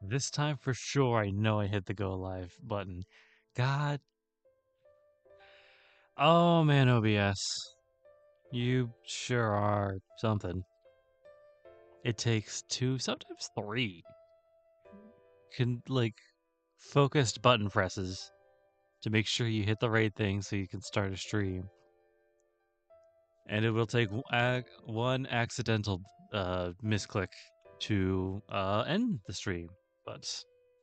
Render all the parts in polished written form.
This time for sure, I know I hit the go live button. God. Oh man, OBS. You sure are something. It takes 2, sometimes 3, focused button presses to make sure you hit the right thing so you can start a stream. And it will take one accidental misclick to end the stream. But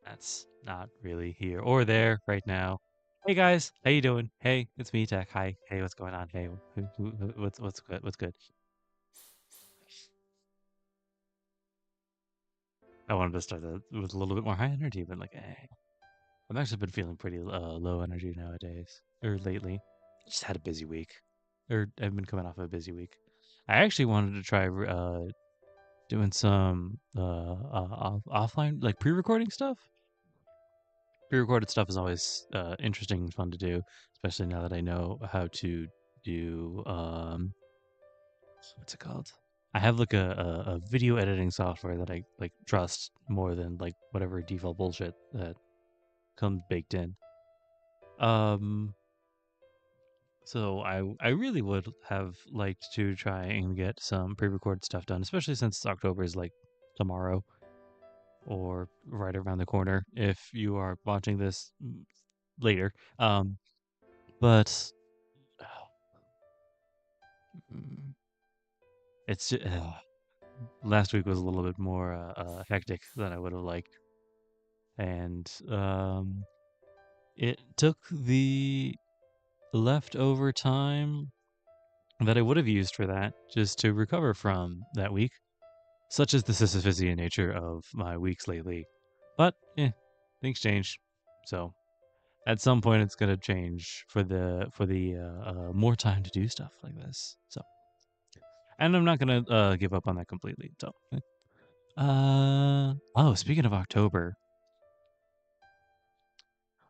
that's not really here or there right now. Hey guys, how you doing? Hey, it's me, Tech. Hi. Hey, what's going on? Hey, what's good? What's good? I wanted to start that with a little bit more high energy, but I've actually been feeling pretty low energy nowadays or lately. Just had a busy week, or I've been coming off of a busy week. I actually wanted to try doing some offline pre-recording stuff. Pre-recorded stuff is always interesting and fun to do, especially now that I know how to do what's it called? I have a video editing software that I trust more than whatever default bullshit that comes baked in. Um, so I really would have liked to try and get some pre-recorded stuff done, especially since October is tomorrow or right around the corner if you are watching this later. But mm, it's just, last week was a little bit more hectic than I would have liked, and it took the leftover time that I would have used for that just to recover from that week, such is the Sisyphusian nature of my weeks lately. But things change, so at some point it's gonna change for the more time to do stuff like this. So, and I'm not gonna give up on that completely. So, oh, speaking of October,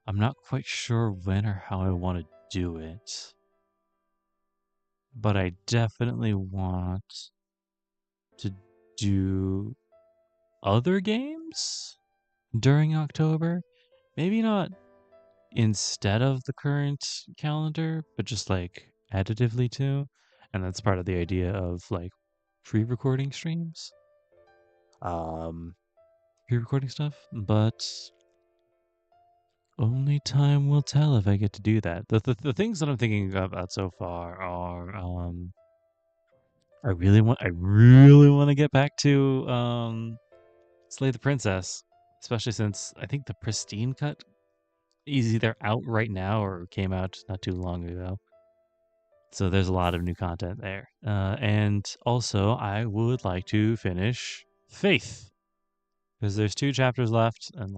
I'm not quite sure when or how I want to do it, but I definitely want to do other games during October. Maybe not instead of the current calendar, but just additively too. And that's part of the idea of pre-recording streams, um, pre-recording stuff. But only time will tell if I get to do that. The things that I'm thinking about so far are I really want to get back to Slay the Princess, especially since I think the Pristine cut is either out right now or came out not too long ago. So there's a lot of new content there. And also, I would like to finish Faith because there's 2 chapters left, and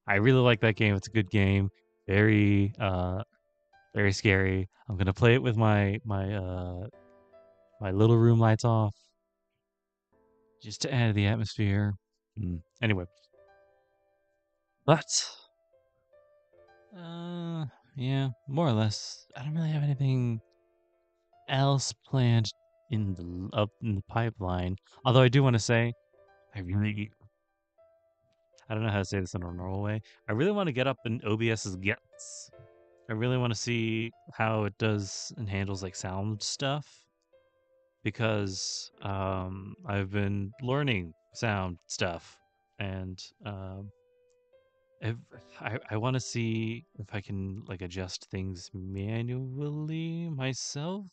I really like that game. It's a good game, very very scary. I'm gonna play it with my little room lights off, just to add to the atmosphere. Anyway, but yeah, more or less. I don't really have anything else planned up in the pipeline. Although I do want to say, I really, I don't know how to say this in a normal way. I really want to get up in OBS's guts. I really want to see how it does and handles sound stuff, because I've been learning sound stuff, and if I want to see if I can adjust things manually myself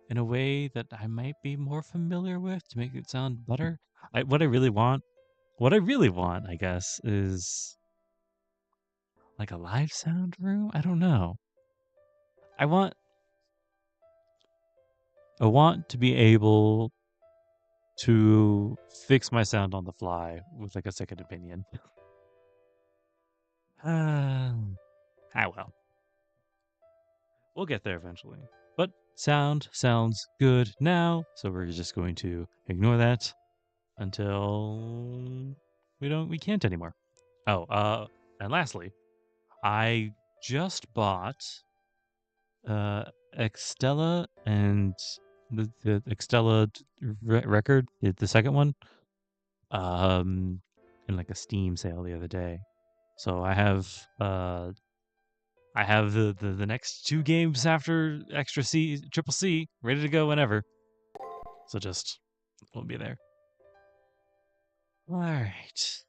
in a way that I might be more familiar with to make it sound better. What I really want, I guess, is a live sound room. I don't know. I want to be able to fix my sound on the fly with a second opinion. Well. We'll get there eventually. But sound sounds good now, so we're just going to ignore that until we can't anymore. Oh, and lastly, I just bought Extella and the Extella record, the second one. in like a Steam sale the other day. So I have the next 2 games after extra C triple C ready to go whenever. So just we'll be there. All right.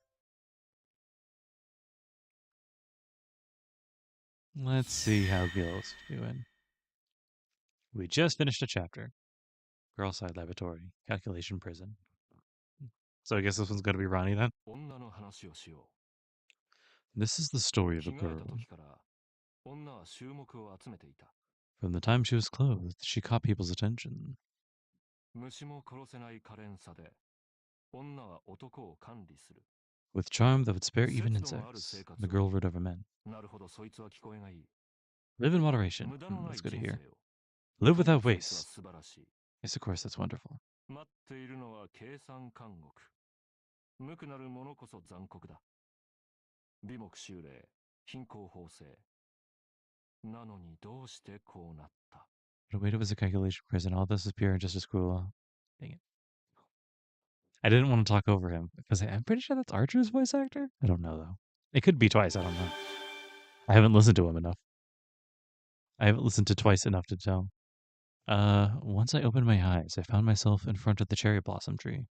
Let's see how Gil's doing. We just finished a chapter. Girl side laboratory, calculation prison. So I guess this one's gonna be Ronnie then. This is the story of a girl. From the time she was clothed, she caught people's attention. With charm that would spare even insects, the girl ruled over men. Live in moderation. That's good to hear. Live without waste. Yes, of course, that's wonderful. But wait, it was a calculation prison. All this is pure and just as cruel. Dang it. I didn't want to talk over him because I'm pretty sure that's Archer's voice actor. I don't know though. It could be twice. I don't know. I haven't listened to him enough. I haven't listened to twice enough to tell. Once I opened my eyes, I found myself in front of the cherry blossom tree.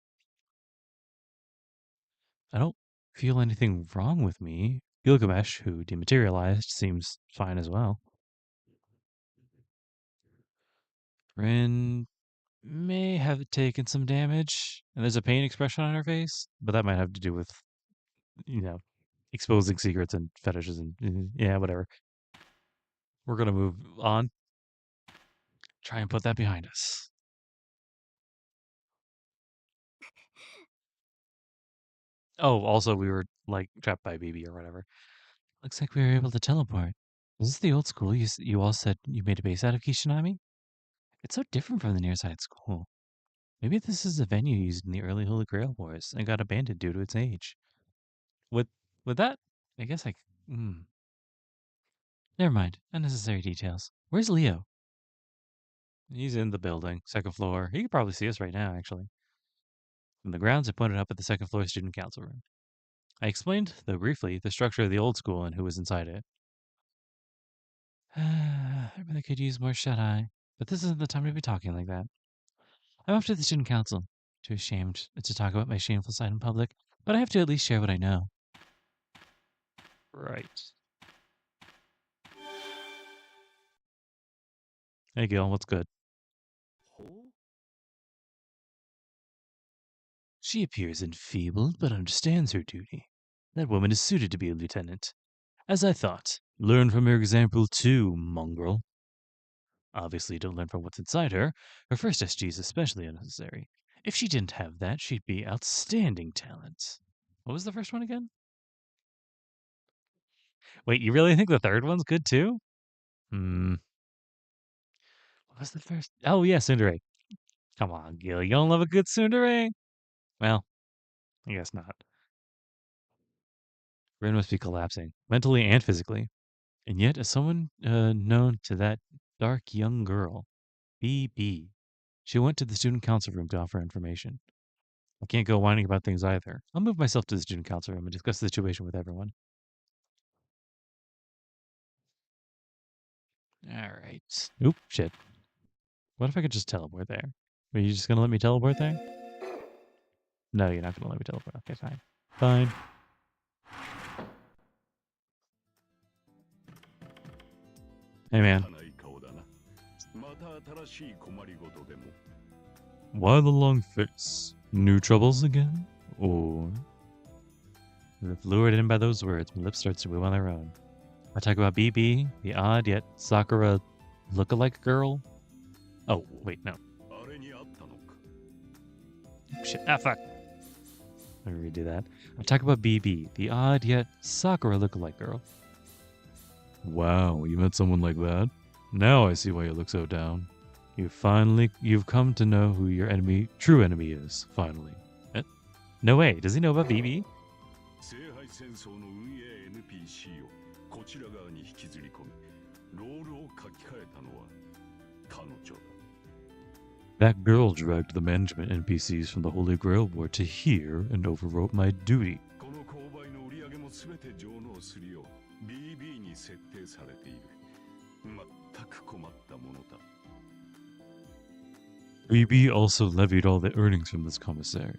I don't feel anything wrong with me. Gilgamesh, who dematerialized, seems fine as well. Rin may have taken some damage, and there's a pain expression on her face, but that might have to do with, exposing secrets and fetishes and yeah, whatever. We're gonna move on. Try and put that behind us. Oh, also we were like trapped by BB or whatever. Looks like we were able to teleport. Is this the old school you all said you made a base out of, Kishinami? It's so different from the nearside school. Maybe this is a venue used in the early Holy Grail Wars and got abandoned due to its age. With that, I guess never mind. Unnecessary details. Where's Leo? He's in the building, 2nd floor. He could probably see us right now, actually. From the grounds, I pointed up at the 2nd floor student council room. I explained, though briefly, the structure of the old school and who was inside it. I really could use more shut-eye, but this isn't the time to be talking like that. I'm off to the student council. Too ashamed to talk about my shameful side in public, but I have to at least share what I know. Right. Hey, Gil, what's good? She appears enfeebled, but understands her duty. That woman is suited to be a lieutenant. As I thought. Learn from her example too, mongrel. Obviously, don't learn from what's inside her. Her first SG is especially unnecessary. If she didn't have that, she'd be outstanding talent. What was the first one again? Wait, you really think the third one's good too? What was the first? Oh, yeah, Tsundere. Come on, Gil. You don't love a good Tsundere? Well, I guess not. Rin must be collapsing, mentally and physically. And yet, as someone known to that dark young girl, BB, she went to the student council room to offer information. I can't go whining about things either. I'll move myself to the student council room and discuss the situation with everyone. Alright. Oop, shit. What if I could just teleport there? Are you just gonna let me teleport there? No, you're not gonna let me teleport. Okay, fine. Fine. Hey, man. Why the long face? New troubles again? Or... If lured in by those words, my lips start to move on their own. I talk about BB, the odd yet Sakura look-alike girl. Oh, wait, no. Shit, fuck. Let me redo that. I talk about BB, the odd yet Sakura look-alike girl. Wow, you met someone like that? Now I see why you look so down. You've come to know who your true enemy is, finally. No way, does he know about BB? That girl dragged the management NPCs from the Holy Grail War to here and overwrote my duty. 全て上納するよう BB に設定されている。全く困ったものだ。BB also levied all the earnings from this commissary.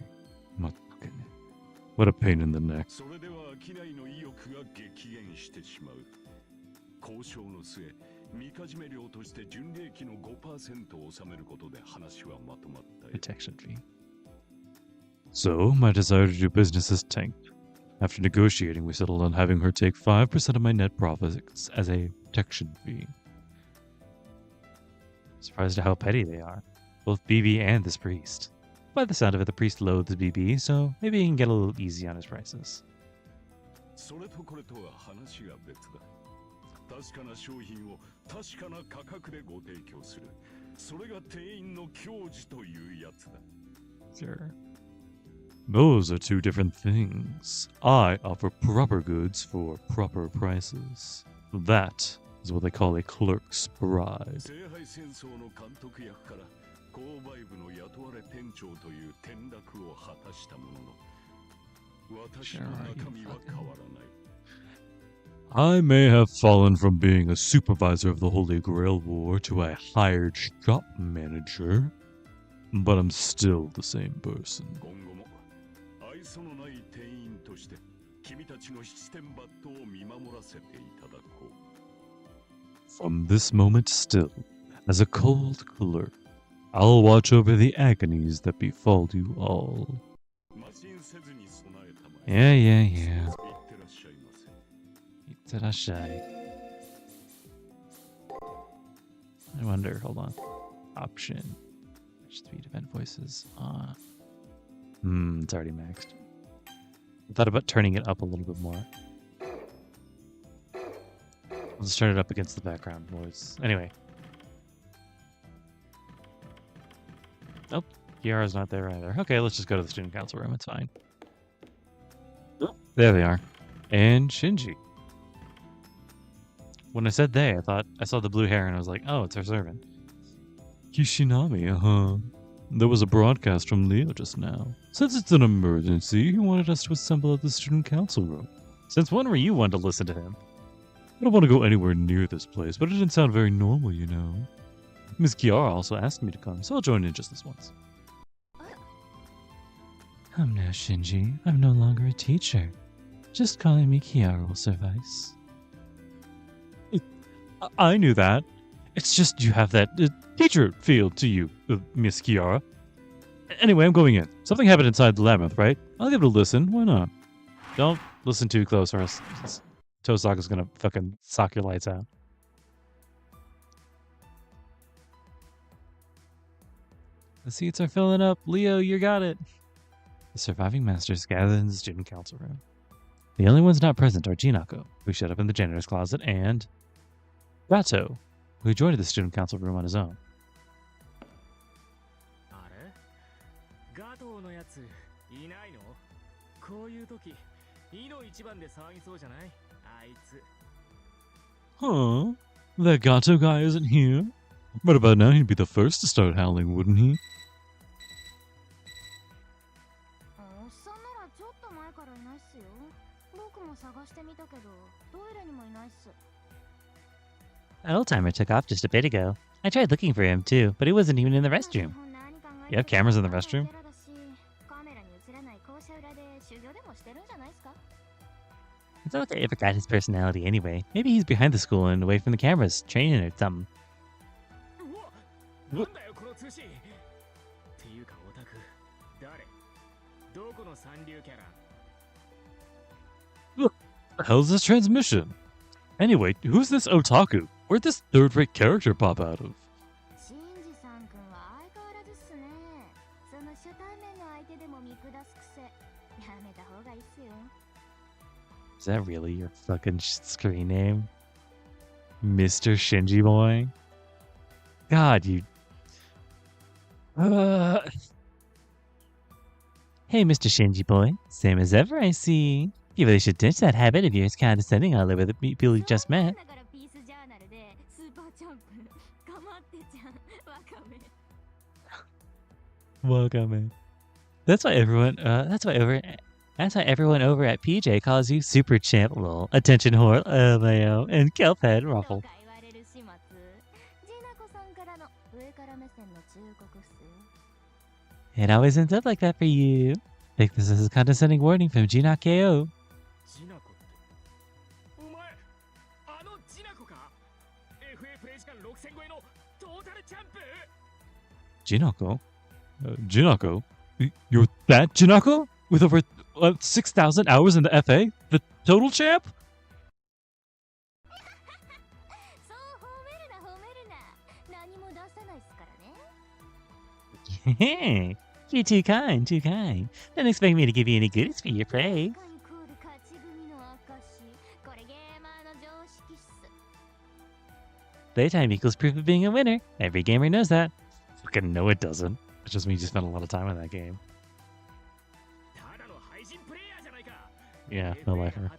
What a pain in the neck. それでは商いの意欲が激減してしまう。交渉の末、みかじめ料として純利益の 5% を納めることで話はまとまったよ。Protection fee. So, my desire to do business has tanked. After negotiating, we settled on having her take 5% of my net profits as a protection fee. Surprised at how petty they are. Both BB and this priest. By the sound of it, the priest loathes BB, so maybe he can get a little easy on his prices. それとこれとは話が別だ。確かな商品を確かな価格でご提供する。それが店員の矜持というやつだ。Sure. Those are two different things. I offer proper goods for proper prices. That is what they call a clerk's bride. 聖杯戦争の監督役から購買部の雇われ店長という転落を果たしたものの、私の中身は変わらない。I may have fallen from being a supervisor of the Holy Grail War to a hired shop manager, but I'm still the same person. 今後も愛想のない店員として君たちの七点抜刀を見守らせていただこう。From this moment still, as a cold clerk, I'll watch over the agonies that befall you all. Yeah. I wonder, hold on. Option. Speed event voices. It's already maxed. I thought about turning it up a little bit more. Let's turn it up against the background voice. Anyway. Nope. Kiara's not there either. Okay, let's just go to the student council room. It's fine. There they are. And Shinji. When I said they, I thought I saw the blue hair and I was like, oh, it's her servant. Kishinami, There was a broadcast from Leo just now. Since it's an emergency, he wanted us to assemble at the student council room. Since when were you one to listen to him? I don't want to go anywhere near this place, but it didn't sound very normal, you know. Miss Kiara also asked me to come, so I'll join in just this once. Come now, Shinji. I'm no longer a teacher. Just calling me Kiara will suffice. I knew that. It's just you have that teacher feel to you, Miss Kiara. Anyway, I'm going in. Something happened inside the labyrinth, right? I'll give it a listen. Why not? Don't listen too close or else Tosaka's gonna fucking sock your lights out. The seats are filling up. Leo, you got it. The surviving masters gather in the student council room. The only ones not present are Jinako, who showed up in the janitor's closet, and Gato, who joined the student council room on his own. Huh? That Gato guy isn't here? But about now he'd be the first to start howling, wouldn't he? Old-timer took off just a bit ago. I tried looking for him too, but he wasn't even in the restroom. You have cameras in the restroom? It's okay if I forgot his personality anyway. Maybe he's behind the school and away from the cameras, training or something. What the hell's this transmission? Anyway, who's this otaku? Where'd this third-rate character pop out of? Is that really your fucking screen name? Mr. Shinji Boy? God, you... Hey, Mr. Shinji Boy. Same as ever, I see. You really should ditch that habit of yours condescending all over the people you just met. Welcome. That's why everyone, That's why everyone over at PJ calls you Super Champ lol. Attention whore, LMAO, and Kelphead Ruffle. It always ends up like that for you. Take this as a condescending warning from Gina KO. Jinako? Jinako? You're that Jinako? With over 6,000 hours in the FA? The total champ? You're too kind, too kind. Don't expect me to give you any goodies for your praise. Playtime equals proof of being a winner. Every gamer knows that. Fucking no it doesn't. It just means you spent a lot of time on that game. Yeah, no lifer.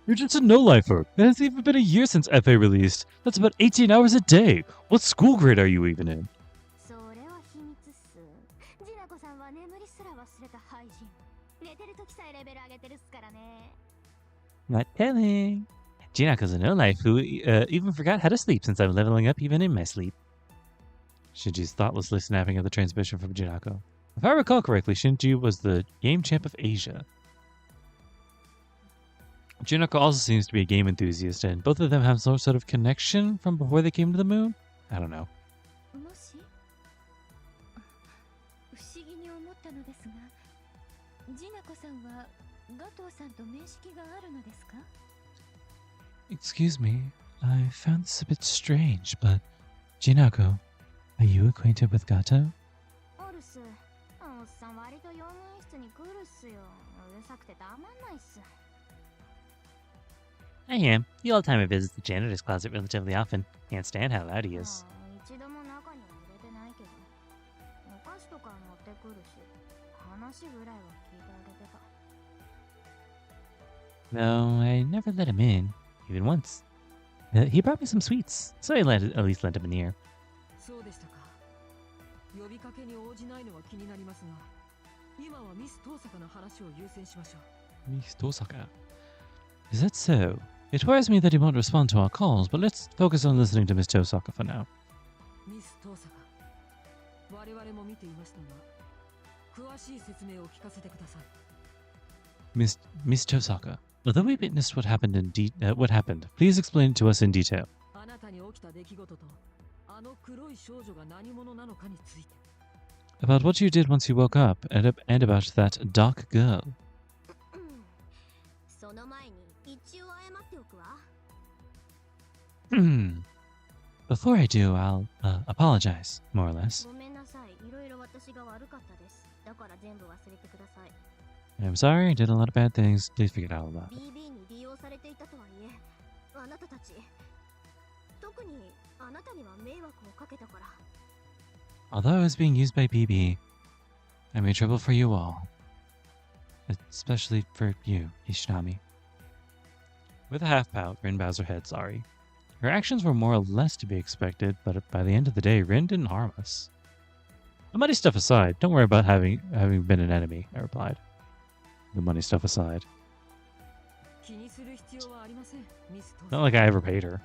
You're just a no-lifer. It hasn't even been a year since FA released. That's about 18 hours a day. What school grade are you even in? Not telling. Jinako's a no-life who even forgot how to sleep since I'm leveling up even in my sleep. Shinji's thoughtlessly snapping at the transmission from Jinako. If I recall correctly, Shinji was the game champ of Asia. Jinako also seems to be a game enthusiast, and both of them have some sort of connection from before they came to the moon? I don't know. Excuse me, I found this a bit strange, but Jinako, are you acquainted with Gato? I am. The old timer visits the janitor's closet relatively often. Can't stand how loud he is. No, I never let him in, even once. He brought me some sweets, so I at least lent him an ear. Miss Tosaka? Is that so? It worries me that he won't respond to our calls, but let's focus on listening to Miss Tosaka for now. Miss Tosaka, although we witnessed what happened please explain it to us in detail. About what you did once you woke up, and about that dark girl. Before I do, I'll apologize, more or less. I'm sorry, I did a lot of bad things. Please forget all about it. Although I was being used by BB, I made trouble for you all. Especially for you, Ishinami. With a half pout, Rin bows her head sorry. Her actions were more or less to be expected, but by the end of the day, Rin didn't harm us. The money stuff aside, don't worry about having been an enemy, I replied. The money stuff aside. Not like I ever paid her.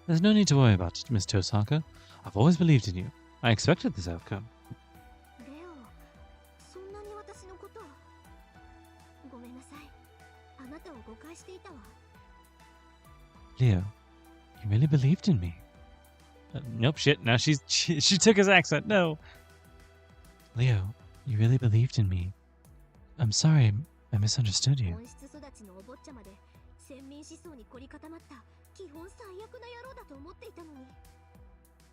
There's no need to worry about it, Miss Tosaka. I've always believed in you. I expected this outcome. Leo, you really believed in me. Nope, shit. Now she took his accent. No. Leo, you really believed in me. I'm sorry, I misunderstood you.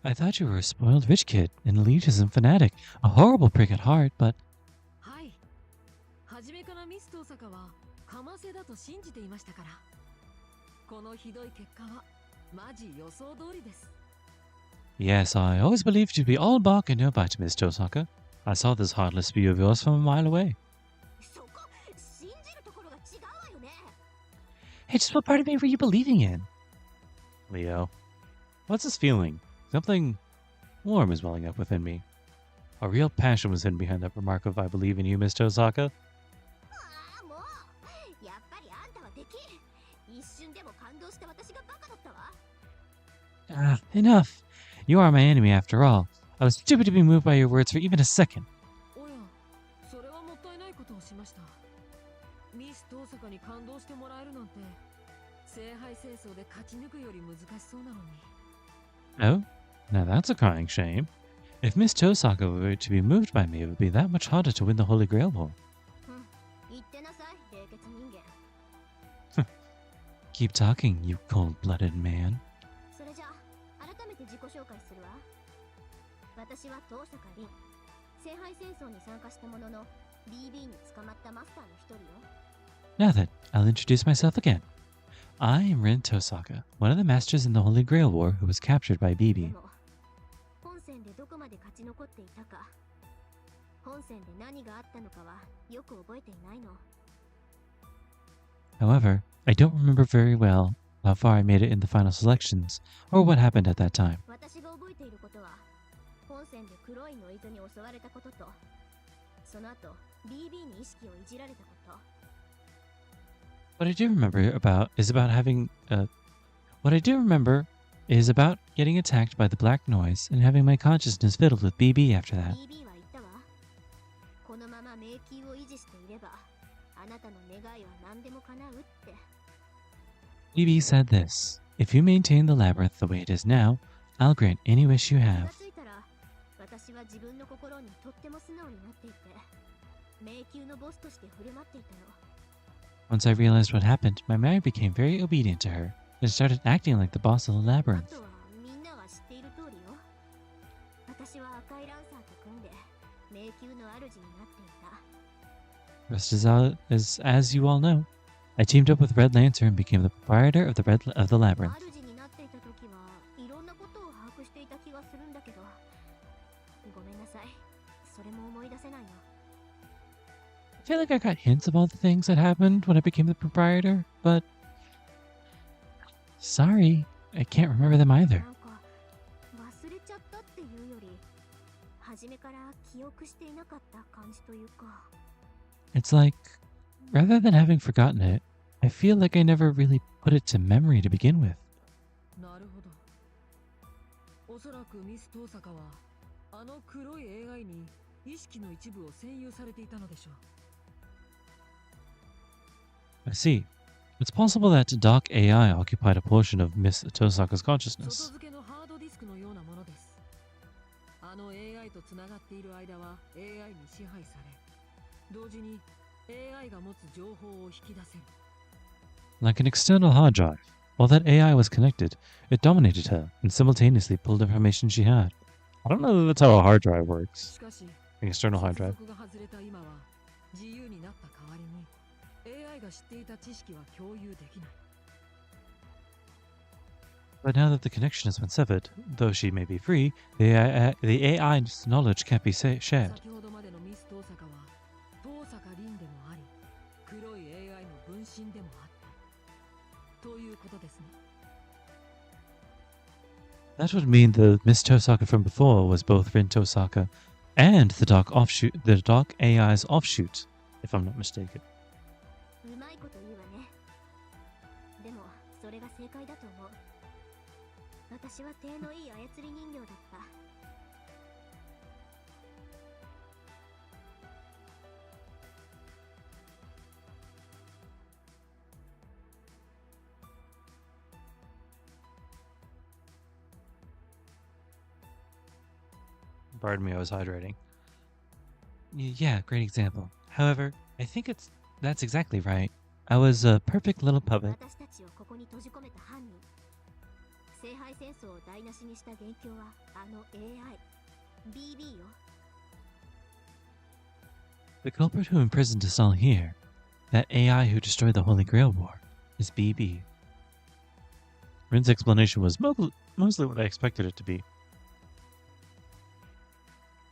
I thought you were a spoiled rich kid, an elitism fanatic, a horrible prick at heart, but... Yes, I always believed you'd be all bark and no bite, Miss Tosaka. I saw this heartless view of yours from a mile away. そこ信じるところが違うわよね。 Hey, just what part of me were you believing in? Leo, what's this feeling? Something warm is welling up within me. A real passion was hidden behind that remark of I believe in you, Miss Tosaka. ああもうやっぱりあんたはできる。一瞬でも感動した私がバカだったわ。 Ah, enough. You are my enemy after all. I was stupid to be moved by your words for even a second. おや、それはもったいないことをしました。ミス東坂に感動してもらえるなんて、聖杯戦争で勝ち抜くより難しそうなのに。 Oh? Now that's a crying shame. If Miss Tosaka were to be moved by me, it would be that much harder to win the Holy Grail War. 言ってなさい、冷血人間。 Keep talking, you cold-blooded man. それじゃあ改めて自己紹介するわ。私は東坂凛。聖杯戦争に参加したものの BB に捕まったマスターの一人よ。 Now then, I'll introduce myself again. I am Rin Tosaka, one of the masters in the Holy Grail War who was captured by で BB. も本戦でどこまで勝ち残っていたか、本戦で何があったのかはよく覚えていないの。 However, I don't remember very well how far I made it in the final selections, or what happened at that time. 私が覚えていることは、本戦で黒いノイズに襲われたことと、その後 BB に意識をいじられたこと。 What I do remember is about getting attacked by the black noise and having my consciousness fiddled with BB after that. BB は言ったわ。このまま迷宮を維持していれば、あなたの願いは何でも叶うって。 BB said this: If you maintain the labyrinth the way it is now, I'll grant any wish you 気が have. ついたら、私は自分の心にとっても素直になっていて、迷宮のボスとして振る舞っていたの。 Once I realized what happened, my mind became very obedient to her and started acting like the boss of the あ labyrinth. とはみんなが知っている通りよ。私は赤いランサーと組んで迷宮の主になっていた。 Just as you all know, I teamed up with Red Lancer and became the proprietor of the labyrinth. 主になっていた時はいろんなことを把握していた気がするんだけど、ごめんなさい。それも思い出せないの。 I feel like I got hints of all the things that happened when I became the proprietor, but sorry, I can't remember them な either. んか忘れちゃったっていうより、初めから記憶していなかった感じというか。 It's like, rather than having forgotten it, I feel like I never really put it to memory to begin with. なるほど。おそらくミス東坂は、あの黒い AI に意識の一部を占有されていたのでしょう。 I see. It's possible that Doc AI occupied a portion of Miss Tosaka's 外 consciousness. 付けのハードディスクのようなものです。あの AI とつながっている間は AI に支配され、同時に AI が持つ情報を引き出せる。 Like an external hard drive, while that AI was connected, it dominated her and simultaneously pulled information she had. I don't know that that's how a hard drive works. しかし、 An external hard drive. 接続が外れた今は自由になった代わりに AI が知っていた知識は共有できない。 But now that the connection has been severed, though she may be free, the AI's knowledge can't be shared. 先ほどまでのミス東坂は東坂凛でもあり、黒い AI の分身でもあったということですね。 That would mean the Miss Tosaka from before was both Rin Tosaka and the Doc AI's offshoot, if I'm not mistaken. うまいこと言うわね。でもそれが正解だと思う。私は手のいい操り人形だった。 Pardon me, I was hydrating. Yeah, great example. However, I think that's exactly right. I was a perfect little puppet. 私たちをここに閉じ込めた犯人。聖杯戦争を台無しにした元凶はあの AI、BB よ。 The culprit who imprisoned us all here, that AI who destroyed the Holy Grail War, is BB. Rin's explanation was mostly what I expected it to be.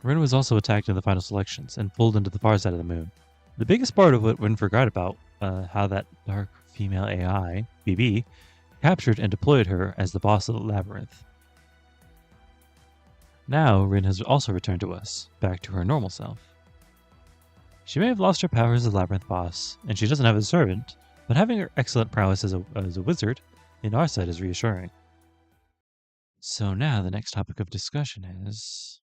Rin was also attacked in the final selections and pulled into the far side of the moon. The biggest part of what Rin forgot about, how that dark female AI, BB, captured and deployed her as the boss of the labyrinth. Now, Rin has also returned to us, back to her normal self. She may have lost her powers as a labyrinth boss, and she doesn't have a servant, but having her excellent prowess as a wizard in our sight is reassuring. So now the next topic of discussion is...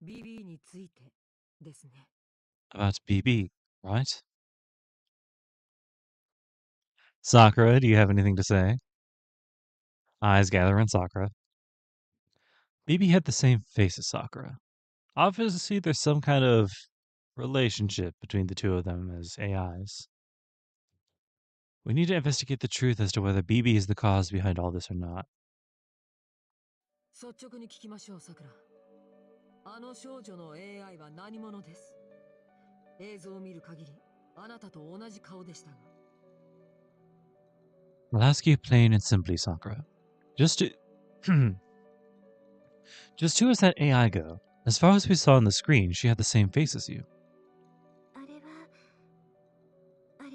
BB についてですね。 about BB, right? Sakura, do you have anything to say? Eyes gather on Sakura. BB had the same face as Sakura. Obviously, there's some kind of relationship between the two of them as AIs. We need to investigate the truth as to whether BB is the cause behind all this or not. 率直に聞きましょう、さくら。あの少女の AI は何者です。映像を見る限り、あなたと同じ顔でしたが。I'll ask you plain and simply, Sakura. Just who does that AI go? As far as we saw on the screen, she had the same face as you. あれ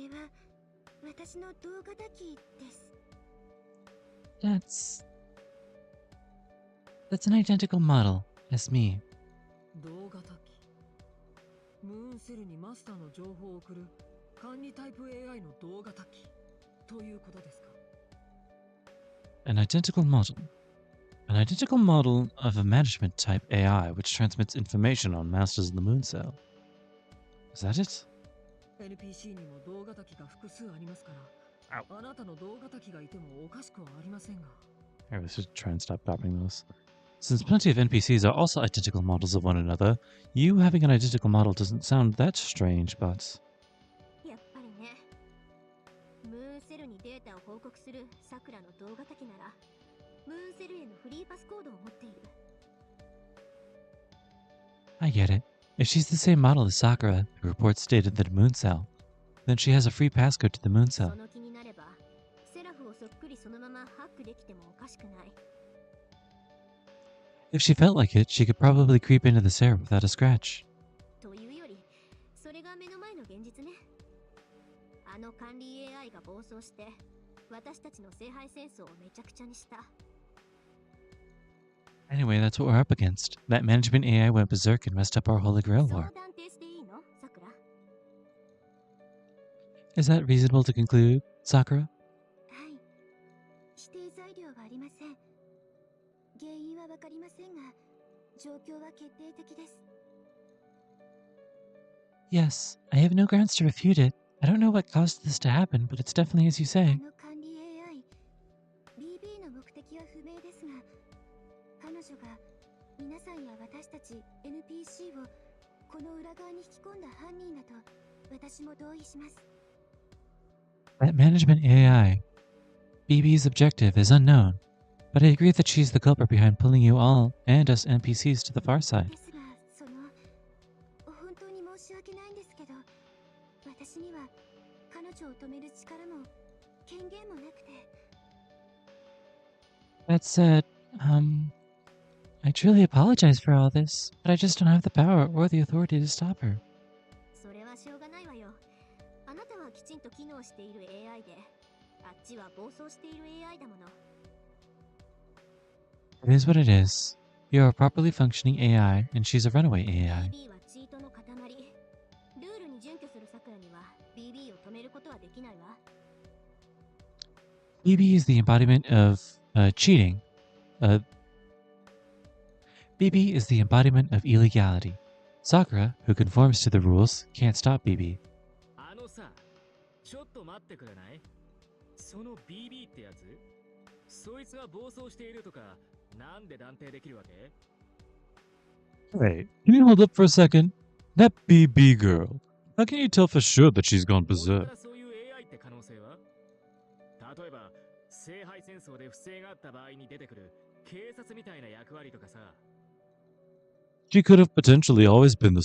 は私の動画だきです。That's an identical model as me. 動画だき。ムーンセルにマスターの情報を送る管理タイプ AI の動画だきということですか。An identical model. An identical model of a management type AI which transmits information on masters in the moon cell. Is that it? NPC にも動画だきが複数ありますから、あなたの動画だきがいてもおかしくはありませんが。I should try and stop copying those. Since plenty of NPCs are also identical models of one another, you having an identical model doesn't sound that strange, but... やっぱりね。ムーンセルにデータを報告するさくらの動画だきなら、ムーンセルへのフリーパスコードを持っている。I get it. If she's the same model as Sakura, who reports stated that moon cell, then she has a free passcode to the moon cell. その気になれば、セラフをそっくりそのままハックできてもおかしくない。If she felt like it, she could probably creep into the Sarah without a scratch. というより、それが目の前の現実ね。あの管理 AI が暴走して、私たちの聖杯戦争をめちゃくちゃにした。Anyway, that's what we're up against. That management AI went berserk and messed up our Holy Grail そう war. 断定していいの、さくら。 Is that reasonable to conclude, Sakura? はい。否定材料はありません。原因はわかりませんが、状況は決定的です。Yes, I have no grounds to refute it. I don't know what caused this to happen, but it's definitely as you あ say. の管理 AI、BB の目的は不明ですが、彼女が皆さんや私たち NPC をこの裏側に引き込んだ犯人だと私も同意します。That management AI. BB's objective is unknown, but I agree that she's the culprit behind pulling you all and us NPCs to the far side. ですが、本当に申し訳ないんですけど、私には彼女を止める力も権限もなくて。That said, I truly apologize for all this, but I just don't have the power or the authority to stop her. それはしょうがないわよ。あなたはきちんと機能している AI で、あっちは暴走している AI だもの。It is what it is. You're a properly functioning AI, and she's a runaway AI. BB はチートの塊。ルールに準拠するサクラには BB を止めることはできないわ。BB is the embodiment of cheating. BB is the embodiment of illegality. Sakura, who conforms to the rules, can't stop BB. あのさ、ちょっと待ってくれない？その BB ってやつ？そいつが暴走しているとか、なんで断定できるわけ？ Wait, can you hold up for a second? That BB girl. How can you tell for sure that she's gone これ berserk? からそういう AI って可能性は？例えば、聖杯戦争で不正があった場合に出てくる警察みたいな役割とかさ。She could have potentially always been that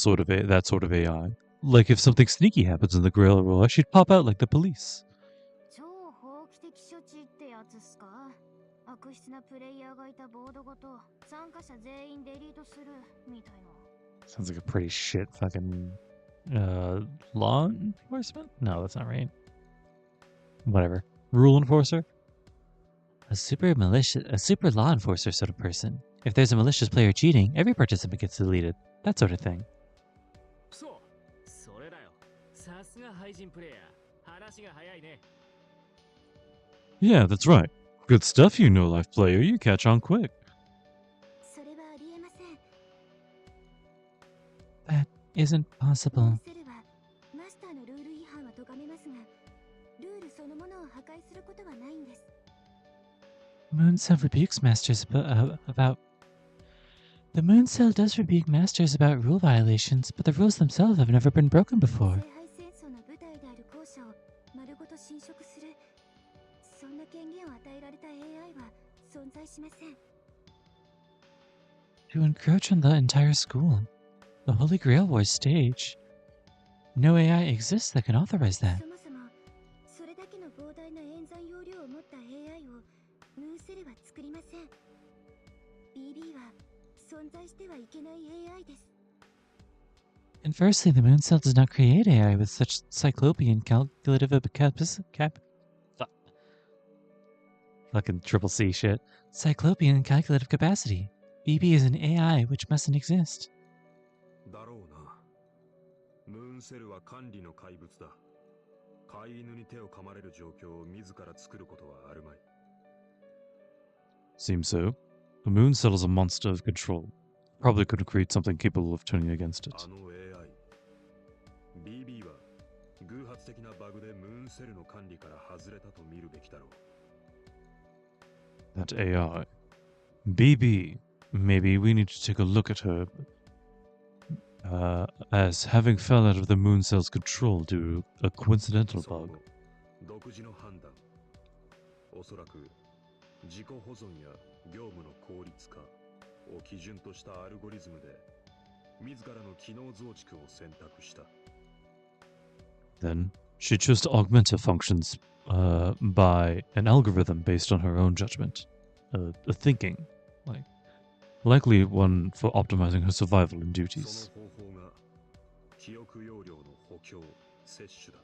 sort of AI. Like if something sneaky happens in the Grail War, she'd pop out like the police. 超法規的処置ってやつっすか？悪悪質なプレイヤーがいたボードごと参加者全員デリートするみたいな。 Sounds like a pretty shit fucking law enforcement? No, that's not right. Whatever. Rule enforcer? A super law enforcer sort of person. If there's a malicious player cheating, every participant gets deleted. That sort of thing. そうそれだよ。さすが廃人プレイヤー。話が早いね。 Yeah, that's right. Good stuff, you no-life player. You catch on quick. それはありえません。 That isn't ムー possible. セルはマスターのルール違反は咎めますが、ルールそのものを破壊することはないんです。 Mooncell rebukes masters about... The Mooncell does rebuke masters about rule violations, but the rules themselves have never been broken 聖 before. 杯戦争の舞台である校舎を丸ごと侵食する、そんな権限を与えられた AI は存在しません。 To encroach on the entire school. The Holy Grail Wars stage. No AI exists that can authorize that. そもそもそれだけの膨大な演算容量を持った AI をムーセルは作りません。 BB は存在してはいけない AI です。 And firstly, the Mooncell does not create AI with such cyclopean calculative fucking triple C shit. Cyclopean calculative capacity. BB is an AI which mustn't exist. だろうな。ムーンセルは管理の怪物だ。飼い犬に手を噛まれる状況を自ら作ることはあるまい。Seems so. The Mooncell is a monster of control. Probably couldn't create something capable of turning against it. あの AI、BB は偶発的なバグでムーンセルの管理から外れたと見るべきだろう。 That AI. BB. Maybe we need to take a look at her as having fell out of the Mooncell's control due to a coincidental その bug. 後独自の判断。おそらく自己保存や業務の効率化を基準としたアルゴリズムで自らの機能増築を選択した。 Then she chose to augment her functions by an algorithm based on her own judgment, a thinking, likely one for optimizing her survival and そ duties. の方法が記憶容量の補強、摂取だ。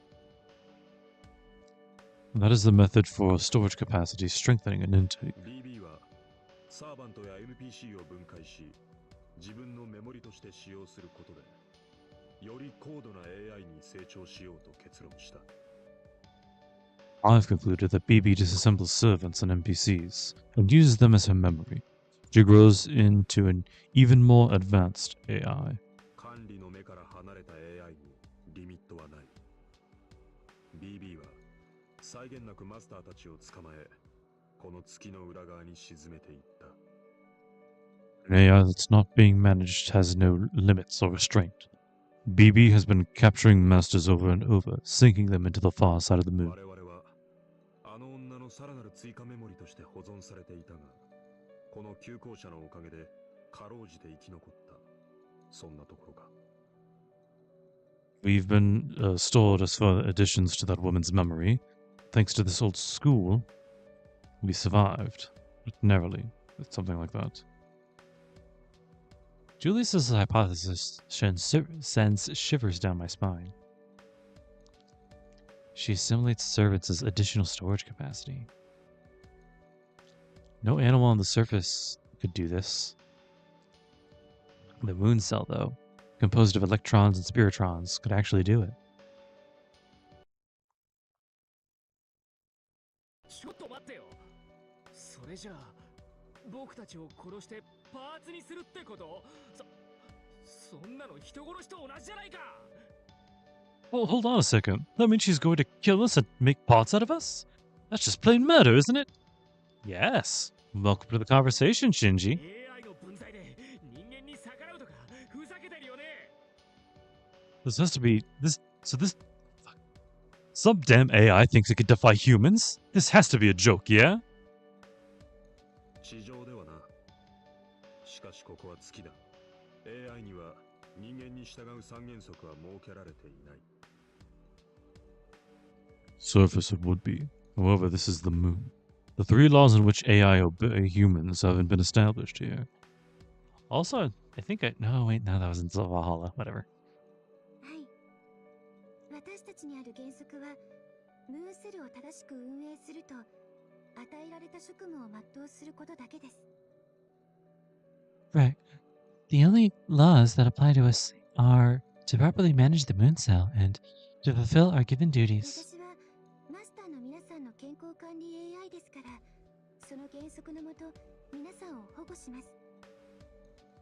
That is the method for storage capacity strengthening and intake. BB はサーバントや NPC を分解し、自分のメモリとして使用することで、より高度な AI に成長しようと結論した。 I've concluded that BB disassembles servants and NPCs and uses them as her memory. She grows into an even more advanced AI. 管理の目から離れた AI にリミットはない。BB は際限なくマスターたちを捕まえ、この月の裏側に沈めていった。 An AI that's not being managed has no limits or restraint. BB has been capturing masters over and over, sinking them into the far side of the moon. 我々はあの女のさらなる追加メモリとして保存されていたが、この旧校舎のおかげでかろうじて生き残った。そんなところか。 We've been stored as further additions to that woman's memory. Thanks to this old school, we survived. But narrowly, with something like that. Julius's hypothesis sends shivers down my spine. She assimilates servants as additional storage capacity. No animal on the surface could do this. The Mooncell, though, composed of electrons and spiritrons, could actually do it. ちょっと待ってよ。それじゃあ僕たちを殺してパーツにするってこと？そんなの人殺しと同じじゃないか。 Well, hold on a second. That means she's going to kill us and make parts out of us? That's just plain murder, isn't it? Yes. Welcome to the conversation, Shinji. AI の分際で人間に逆らうとかふざけてるよね。 This has to be... This... Some damn AI thinks it can defy humans? This has to be a joke, yeah? 地上ではな。しかしここは月だ。AI には人間に従う三原則は設けられていない。 Surface it would be. However, this is the moon. The 3 laws in which AI obey humans haven't been established here. Also, I think no, wait, no, that was in HallA, whatever. はい。私たちにある原則は、ムーンセルを正しく運営すると、与えられた職務を全うすることだけです。Right. The only laws that apply to us are to properly manage the moon cell and to fulfill our given duties. 私はマスターの皆さんの健康管理 AI ですから、その原則のもと皆さんを保護します。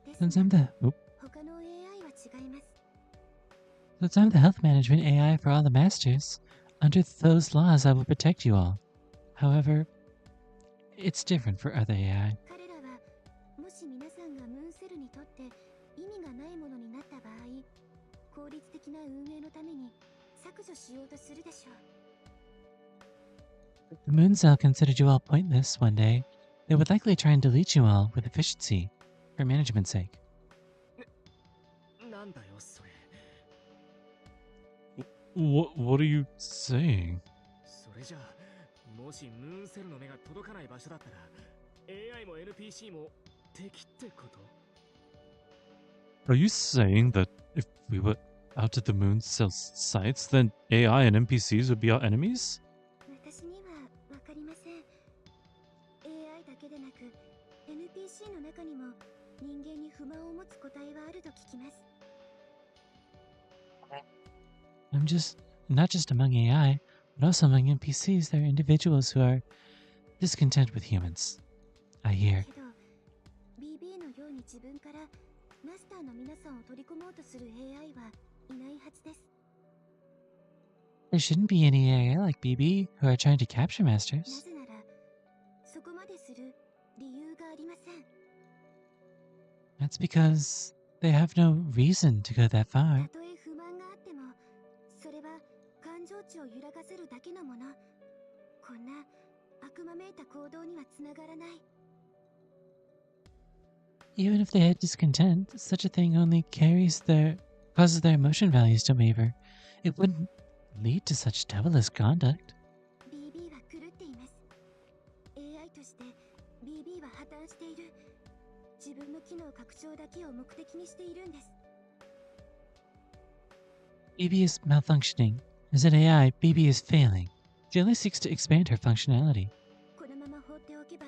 ですが、他の AI は違います。Since I'm the health management AI for all the masters, under those laws I will protect you all. However, it's different for other AI. 彼らはもし皆さんがムーンセルにとって意味がないものになった場合、効率的な運営のために削除しようとするでしょう。If the moon cell considered you all pointless one day, they would likely try and delete you all with efficiency, for management's sake. なんだよそれ。What are you saying? それじゃあ、もしムーンセルの目が届かない場所だったら、AI も NPC も敵ってこと？ Are you saying that if we were out at the moon cell sites, then AI and NPCs would be our enemies? 私にはわかりません。AI だけでなく NPC の中にも人間に不満を持つ個体はあると聞きます。Not just among AI, but also among NPCs, there are individuals who are discontent with humans. I hear. けど BB のように自分からマスターの皆さんを取り込もうとする AI はいないはずです。There shouldn't be any AI like BB who are trying to capture な masters. ぜならそこまでする理由がありません。 That's because they have no reason to go that た far. とえ不満があってもそれは感情値を揺らがせるだけのもの。こんな悪魔めいた行動にはつながらない。 Even if they had discontent, such a thing only causes their emotion values to waver. It wouldn't lead to such devilish conduct. BB は狂っています。 AI として BB は破綻している。自分の機能拡張だけを目的にしているんです。 BB is malfunctioning. As an AI, BB is failing. She only seeks to expand her functionality. このまま放っておけば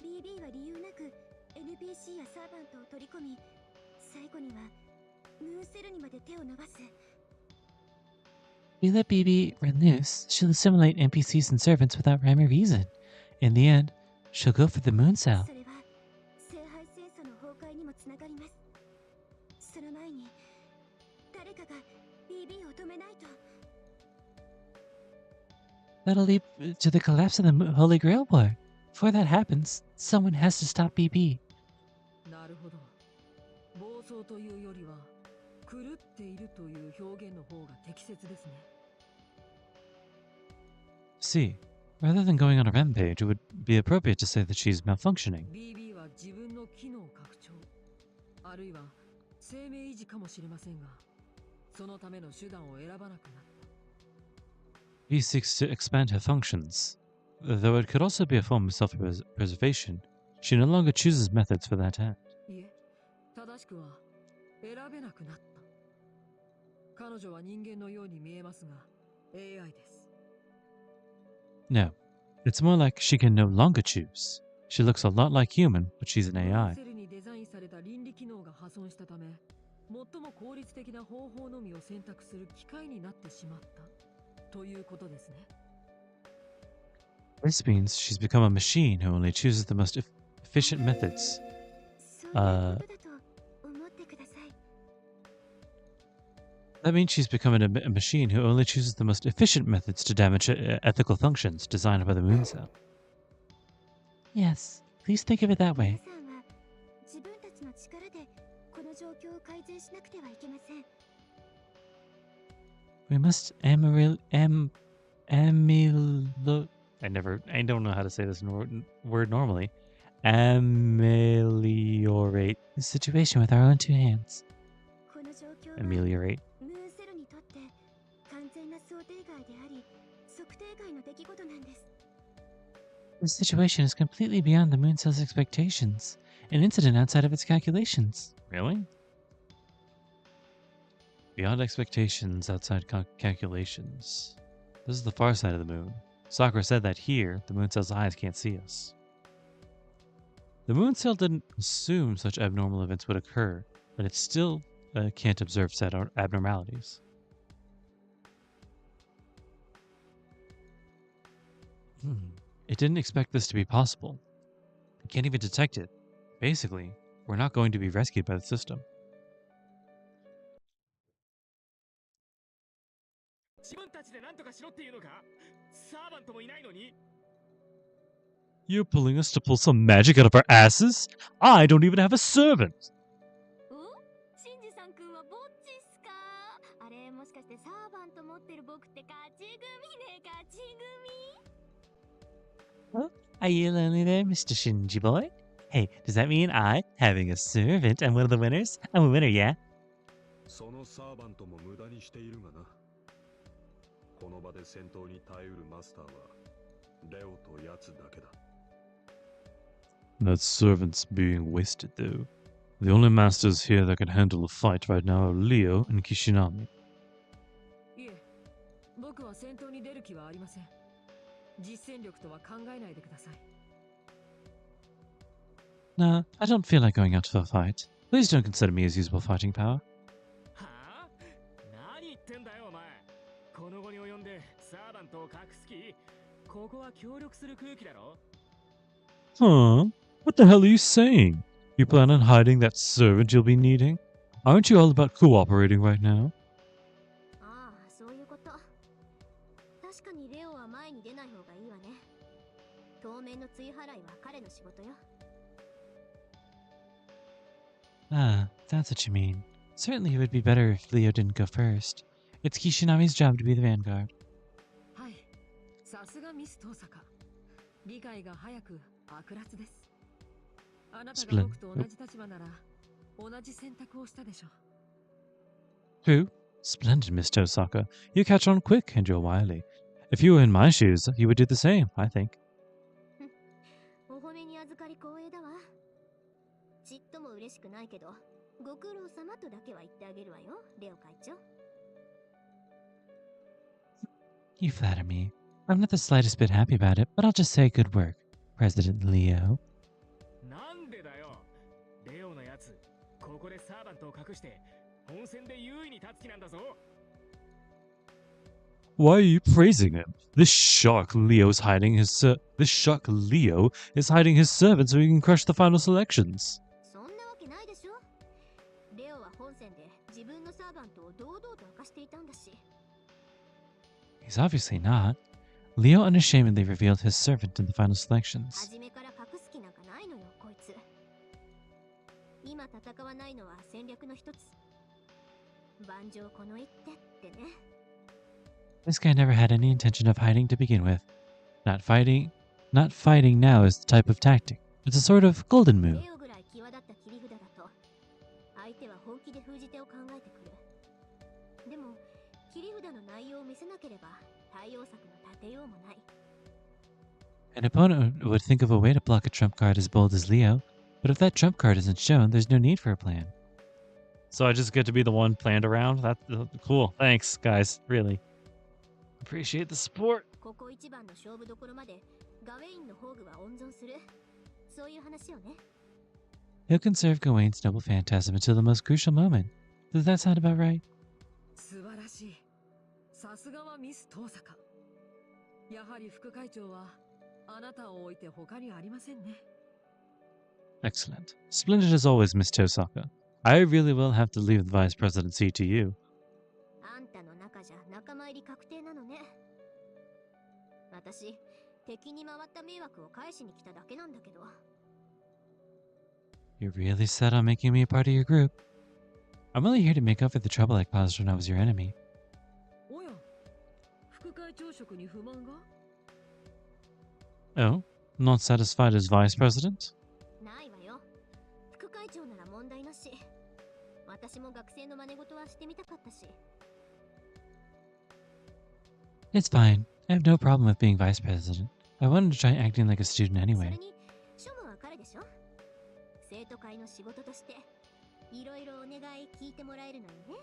BB は理由なく NPC やサーバントを取り込み、最後にはムーンセルにまで手を伸ばす。 If we let BB run loose, she'll assimilate NPCs and servants without rhyme or reason. In the end, she'll go for the moon cell. それは聖杯戦争の崩壊にもつながります。その前に誰かが BB を止めないと。 That'll lead to the collapse of the Holy Grail War. Before that happens, someone has to stop BB. なるほど。暴走というよりは狂っているという表現の方が適切ですね。See, rather than going on a rampage, it would be appropriate to say that she's malfunctioning. BB は自分の機能拡張、あるいは生命維持かもしれませんが、そのための手段を選ばなくなった。B seeks to expand her functions. Though it could also be a form of self-preservation, she no longer chooses methods for that end. いえ、正しくは選べなくなった。彼女は人間のように見えますが、AI です。No, it's more like she can no longer choose. She looks a lot like human, but she's an AI. セルにデザインされた倫理機能が破損したため、最も効率的な方法のみを選択する機械になってしまったということですね。This means she's become a machine who only chooses the most efficient methods. そういうことだと思ってください。 That means she's becoming a machine who only chooses the most efficient methods to damage ethical functions designed by the moon cell. Yes, please think of it that 皆 way. さんは自分たちの力でこの状況を改善しなくてはいけません。 We must I don't know how to say this word normally. Ameliorate the situation with our own two hands. この状況は Ameliorate. ムーンセルにとって完全な想定外であり測定外の出来事なんです。The situation is completely beyond the moon cell's expectations. An incident outside of its calculations. Really? Beyond expectations, outside calculations. This is the far side of the moon. Sakura said that here, the moon cell's eyes can't see us. The moon cell didn't assume such abnormal events would occur, but it still can't observe said abnormalities. It didn't expect this to be possible. It can't even detect it. Basically, we're not going to be rescued by the system. You're pulling us to pull some magic out of our asses? I don't even have a servant! Huh? Are you lonely there, Mr. Shinji boy? Hey, does that mean I, having a servant, am one of the winners? I'm a winner, yeah? そのサーバントも無駄にしているがな。この場で戦闘に耐えうるマスターはレオとヤツだけだ。That servant's being wasted, though. The only masters here that can handle a fight right now are Leo and Kishinami. いえ、僕は戦闘に出る気はありません。実戦力とは考えないでください。Nah, I don't feel like going out for a fight. Please don't consider me as usable fighting power. はあ？何言ってんだよお前。この後に及んでサーバントを隠す気？ここは協力する空気だろ？ Huh? What the hell are you saying? You plan on hiding that servant you'll be needing? Aren't you all about cooperating right now? ああ、そういうこと。確かにレオは前に出ない方がいいわね。当面の追払いは彼の仕事よ。Ah, that's what you mean. Certainly it would be better if Leo didn't go first. It's Kishinami's job to be the vanguard. はい、さすがミストサカ。理解が早く悪辣です。あなたが僕と同じ立場なら同じ選択をしたでしょう。 Who? Splendid, Miss Tosaka. You catch on quick and you're wily. If you were in my shoes, you would do the same, I think. お褒めに預かり光栄だわ。ちっとも嬉しくないけど、ご苦労様とだけは言ってあげるわよ、レオ会長。You flatter me. I'm not the slightest bit happy about it, but I'll just say good work, President Leo. なんでだよ。レオのやつ、ここでサーバントを隠して本戦で優位に立つ気なんだぞ。Why are you praising him? This shark Leo is hiding his servant so he can crush the final selections. そんなわけないでしょ。レオは本戦で自分のサーバントを堂々と明かしていたんだし。He's obviously not. Leo unashamedly revealed his servant in the final selections. 初めから隠す気なんかないのよ、こいつ。今戦わないのは戦略の一つ。盤上この一手ってね。This guy never had any intention of hiding to begin with. Not fighting now is the type of tactic. It's a sort of golden move. レオぐらい際立った切り札だと、相手は本気で封じ手を考えてくる。でも、切り札の内容を見せなければ、対応策の立てようもない。An opponent would think of a way to block a trump card as bold as Leo, but if that trump card isn't shown, there's no need for a plan. So I just get to be the one planned around? That's cool. Thanks, guys. Really. Appreciate the support. ここ一番の勝負どころまで、ガウェインの宝具は温存する。そういう話よね。He'll conserve Gawain's noble phantasm until the most crucial moment. Does that sound about right? 素晴らしい。さすがはミストサカ。やはり副会長はあなたを置いて他にありませんね。Excellent. Splendid as always, Miss Tosaka. I really will have to leave the vice presidency to you. あんたの中じゃ仲間入り確定なのね。私、敵に回った迷惑を返しに来ただけなんだけど。You're really set on making me a part of your group. I'm only here to make up for the trouble I caused when I was your enemy. おや、副会長職に不満が？ Oh? Not satisfied as vice president? ないわよ。副会長なら問題なし。私も学生の真似事はしてみたかったし。It's fine. I have no problem with being vice president. I wanted to try acting like a student それ anyway. に処分は彼でしょ。生徒会の仕事としていろいろお願い聞いてもらえるのよね。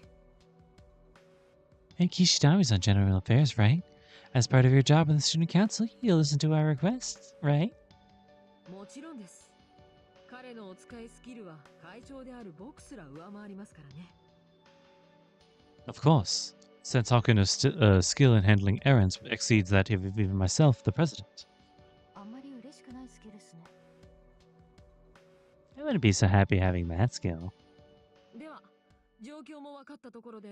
Hey, Kishitami's on general affairs, right? As part of your job in the student council, you'll listen to our requests, right? もちろんです。彼のお使いスキルは会長である僕すら上回りますからね。Of course, since Hakuno's skill in handling errands exceeds that of even myself, the president. あんまり嬉しくないスキルっすね。I wouldn't be so happy having that skill. では、状況も分かったところで、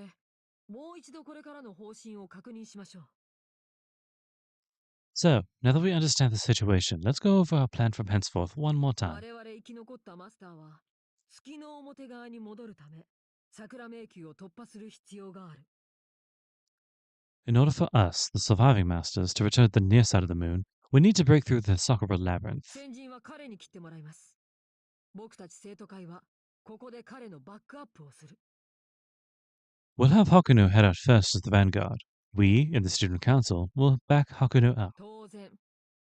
もう一度これからの方針を確認しましょう。So, now that we understand the situation, let's go over our plan from henceforth one more time. 我々生き残ったマスターは、月の表側に戻るため、桜迷宮を突破する必要がある。In order for us, the surviving masters, to return to the near side of the moon, we need to break through the Sakura labyrinth. 先陣は彼に切ってもらいます。僕たち生徒会は、ここで彼のバックアップをする。We'll have Hakuno head out first as the vanguard. We, in the student council, will back Hakuno up. 当然、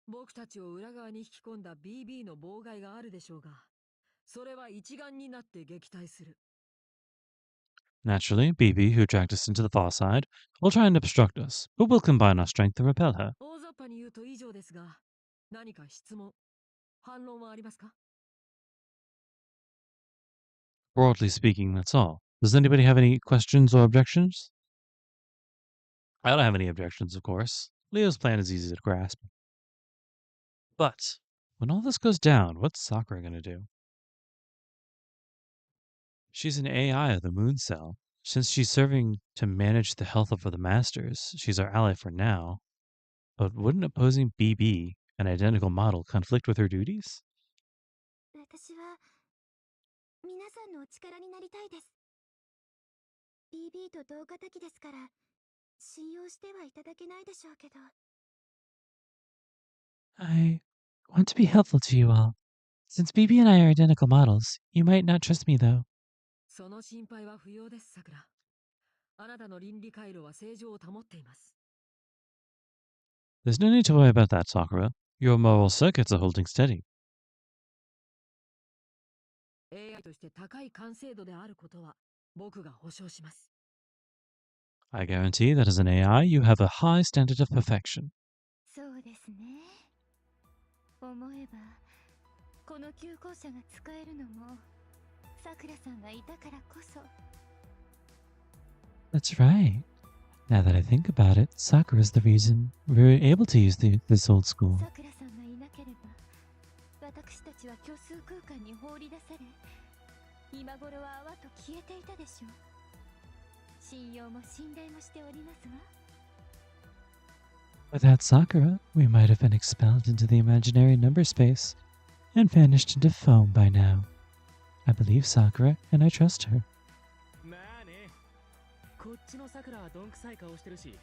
僕たちを裏側に引き込んだ BB の妨害があるでしょうが、それは一丸になって撃退する。Naturally, BB, who dragged us into the far side, will try and obstruct us, but we'll combine our strength to repel her. 大雑把に言うと以上ですが、何か質問、反論はありますか？ Broadly speaking, that's all. Does anybody have any questions or objections? I don't have any objections, of course. Leo's plan is easy to grasp. But, when all this goes down, what's Sakura gonna do? She's an AI of the Moon Cell. Since she's serving to manage the health of the Masters, she's our ally for now. But wouldn't opposing BB, an identical model, conflict with her duties? 私は皆さんのお力になりたいです。BB と同型機ですから信用してはいただけないでしょうけど。I want to be helpful to you all. Since BB and I are identical models, you might not trust me though. その心配は不要です、さくら。あなたの倫理回路は正常を保っています。There's no need to worry about that, Sakura. Your moral circuits are holding steady. AI として高い完成度であることは僕が保証します。I guarantee that as an AI, you have a high standard of perfection. そうですね。思えばこの急行車が使えるのもさくらさんがいたからこそ。That's right. Now that I think about it, Sakura's the reason we were able to use this old school. さくらさんがいなければ私たちは虚数空間に放り出され、今頃は泡と消えていたでしょう。信用も信頼もしておりますわ。Without Sakura, we might have been expelled into the imaginary number space and vanished into foam by now. I believe Sakura, and I trust her. まあね、こっちの桜はどんくさい顔してるし、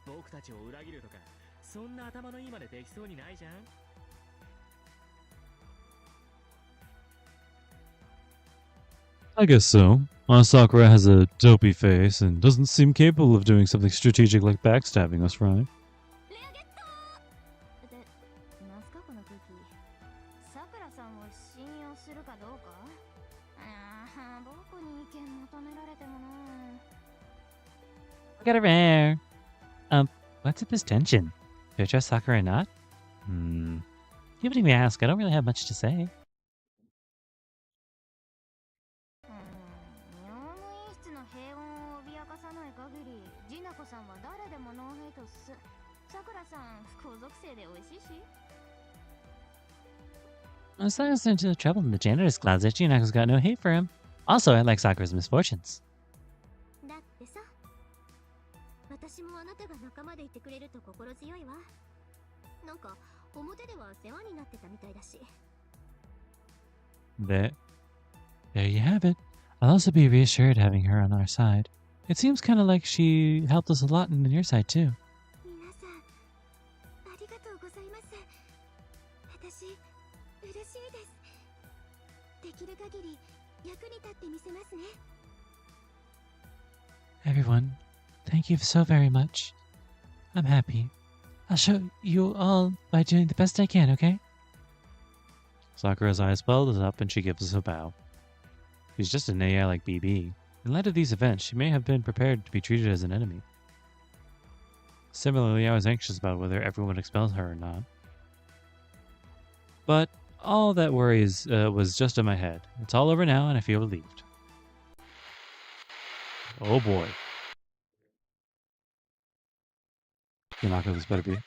僕たちを裏切るとか、そんな頭のいいまでできそうにないじゃん。I guess so. Sakura has a dopey face and doesn't seem capable of doing something strategic like backstabbing us, right? レアゲットで、なんすかこの空気。さくらさんを信用するかどうか。僕に意見求められてもな。Got a rare. What's with this tension? Do I trust Sakura or not? You wouldn't even ask. I don't really have much to say. 用務員室の平穏を脅かさない限り、ジナコさんは誰でもノーヘイトっす。さくらさん、不幸属性で美味しいし。As long as there's no trouble in the janitor's closet, Jinako's got no hate for him. Also, I like Sakura's misfortunes. だってさ、私もあなたが仲間でいてくれると心強いわ。なんか、表では世話になってたみたいだし。There you have it. I'll also be reassured having her on our side. It seems kind of like she helped us a lot on your side, too. 皆さん、ありがとうございます。私、嬉しいです。できる限り役に立ってみせますね。Everyone, thank you so very much. I'm happy. I'll show you all by doing the best I can, okay? Sakura's eyes welled up and she gives us a bow. She's just an AI like BB. In light of these events, she may have been prepared to be treated as an enemy. Similarly, I was anxious about whether everyone expelled her or not. But all that worries was just in my head. It's all over now and I feel relieved. Oh boy. Yanako, this better be. で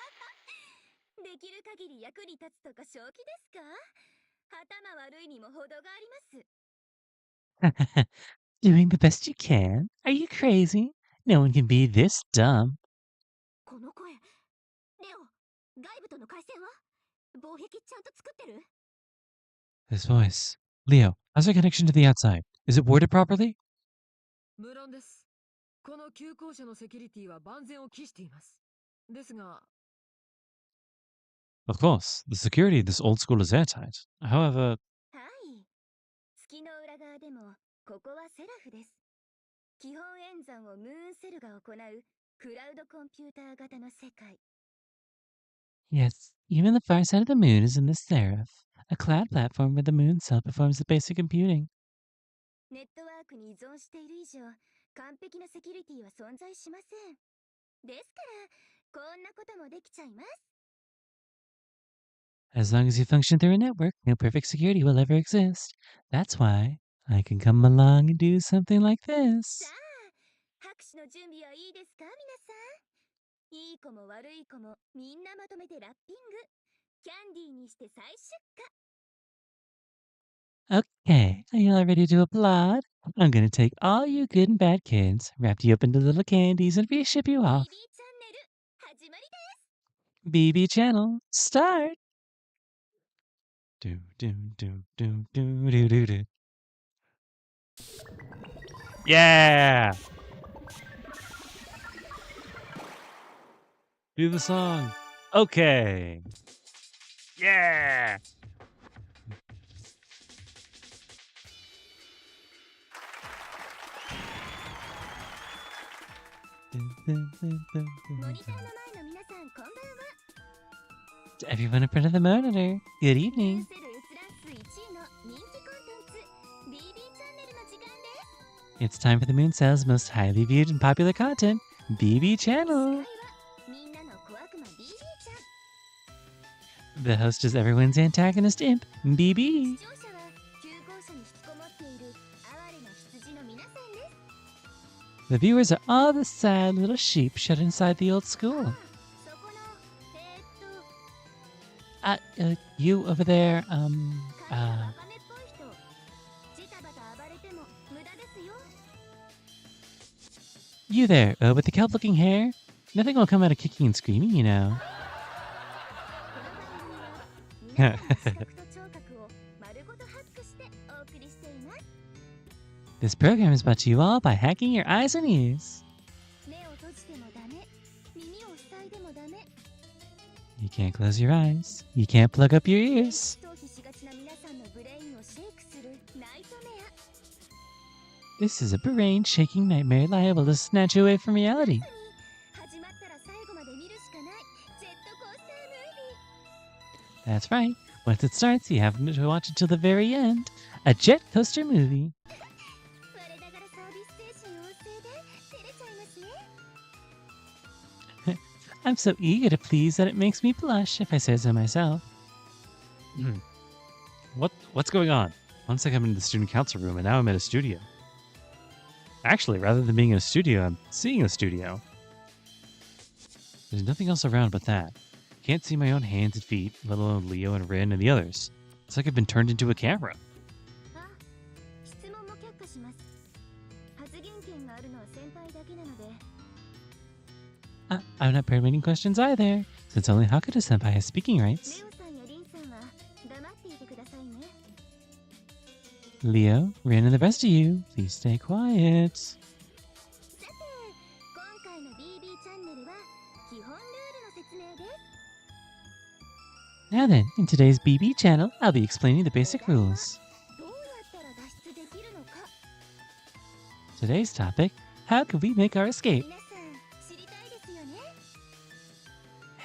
きる限り役に立つとか正気ですか？頭悪いにも程があります。Doing the best you can? Are you crazy? No one can be this dumb. この声、レオ、外部との回線は？防壁ちゃんと作ってる？ This voice. Leo, how's our connection to the outside? Is it worded properly? 無論です。この旧校舎のセキュリティは万全を期しています。ですが、Of course, the security of this old school is airtight. However, はい。月の裏側でも、ここはセラフです。基本演算をムーンセルが行うクラウドコンピューター型の世界。yes, even the far side of the moon is in the Seraph, a cloud platform where the moon cell performs the basic computing. ネットワークに依存している以上、完璧なセキュリティは存在しません。ですから、こんなこともできちゃいます。As long as you function through a network, no perfect security will ever exist. That's why I can come along and do something like this. さあ、拍手の準備はいいですか、皆さん。いい子も悪い子もみんなまとめてラッピング。キャンディーにして再出荷。Okay, are you all ready to applaud? I'm gonna take all you good and bad kids, wrap you up into little candies, and ship you off. BB チャンネル、始まりです。BB Channel, start! Do do do do do do do do. Yeah! Do the song. Okay. Yeah! To everyone in front of the monitor, good evening. It's time for the Moon Cell's most highly viewed and popular content, BB Channel. The host is everyone's antagonist imp, BB. The viewers are all the sad little sheep shut inside the old school. You over there, you there, with the kelp-looking hair? Nothing will come out of kicking and screaming, you know. This program is brought to you all by hacking your eyes and ears. You can't close your eyes. You can't plug up your ears. This is a brain-shaking nightmare liable to snatch you away from reality. That's right. Once it starts, you have to watch it till the very end. A jet coaster movie. I'm so eager to please that it makes me blush, if I say so myself. What's going on? Once I come into the student council room, and now I'm at a studio. Actually, rather than being in a studio, I'm seeing a studio. There's nothing else around but that. Can't see my own hands and feet, let alone Leo and Rin and the others. It's like I've been turned into a camera. I'm not permitting questions either, since only Hakuto-senpai has speaking rights. Leo, Rin, and the rest of you, please stay quiet. Now then, in today's BB channel, I'll be explaining the basic rules. Today's topic, how can we make our escape?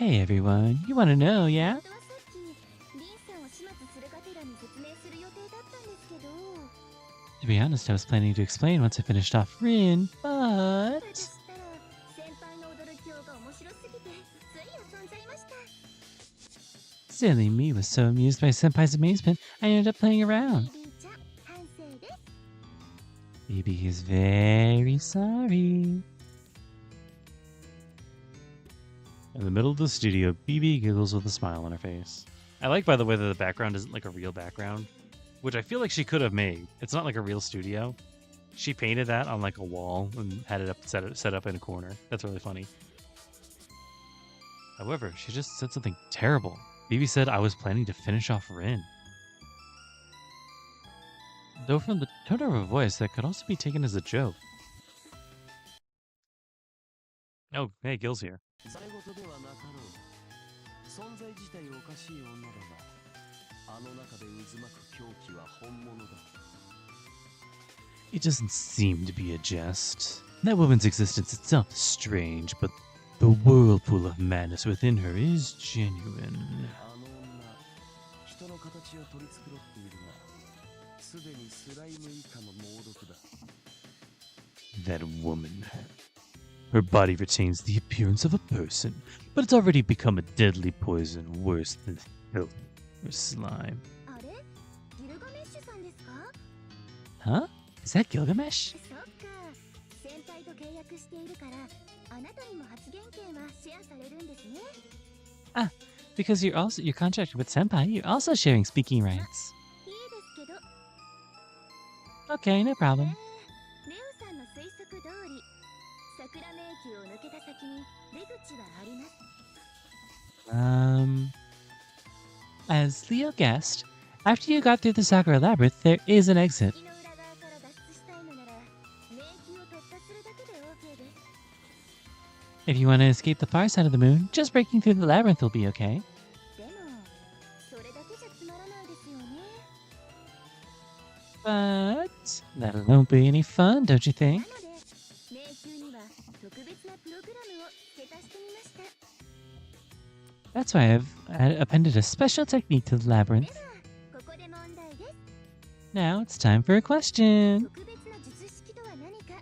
Hey everyone, you want to know, yeah? 本当はさっきリンさんを始末するがてらに説明する予定だったんですけど、 To be honest, I was planning to explain once I finished off Rin, それ but... でしたら先輩の踊る教が面白すぎてつい遊んじゃいました。 Silly me was so amused by Senpai's amazement, I ended up playing around. ビーちゃん反省です。 BB is very sorry. In the middle of the studio, BB giggles with a smile on her face. I like, by the way, that the background isn't like a real background, which I feel like she could have made. It's not like a real studio. She painted that on like a wall and had it up set up in a corner. That's really funny. However, she just said something terrible. BB said I was planning to finish off Rin. Though from the tone of her voice, that could also be taken as a joke. Oh, hey, Gil's here. It doesn't seem to be a jest. That woman's existence itself is strange, but the whirlpool of madness within her is genuine. That woman. Her body retains the appearance of a person, but it's already become a deadly poison worse than filth or slime. あれギルガメッシュさんですか？ Huh? Is that Gilgamesh? そっか、先輩と契約しているからあなたにも発言権はシェアされるんですね。 Because you're contracted with Senpai, you're also sharing speaking rights. いいですけど、 Okay, no problem. レオさんの推測通り、桜迷宮を抜けた先に出口はあります。 As Leo guessed, after you got through the Sakura Labyrinth, there is an exit. 月の裏側から脱出したいのなら、迷宮を突破するだけで OK です。 If you want to escape the far side of the moon, just breaking through the labyrinth will be okay. でも、それだけじゃつまらないですよね。 But that won't be any fun, don't you な think? ので、迷宮には特別なプログラムを付け足してみました。 That's why I've appended a special technique to the で labyrinth. は、ここで問題です。 Now it's time for a question. 特別な術式とは何か、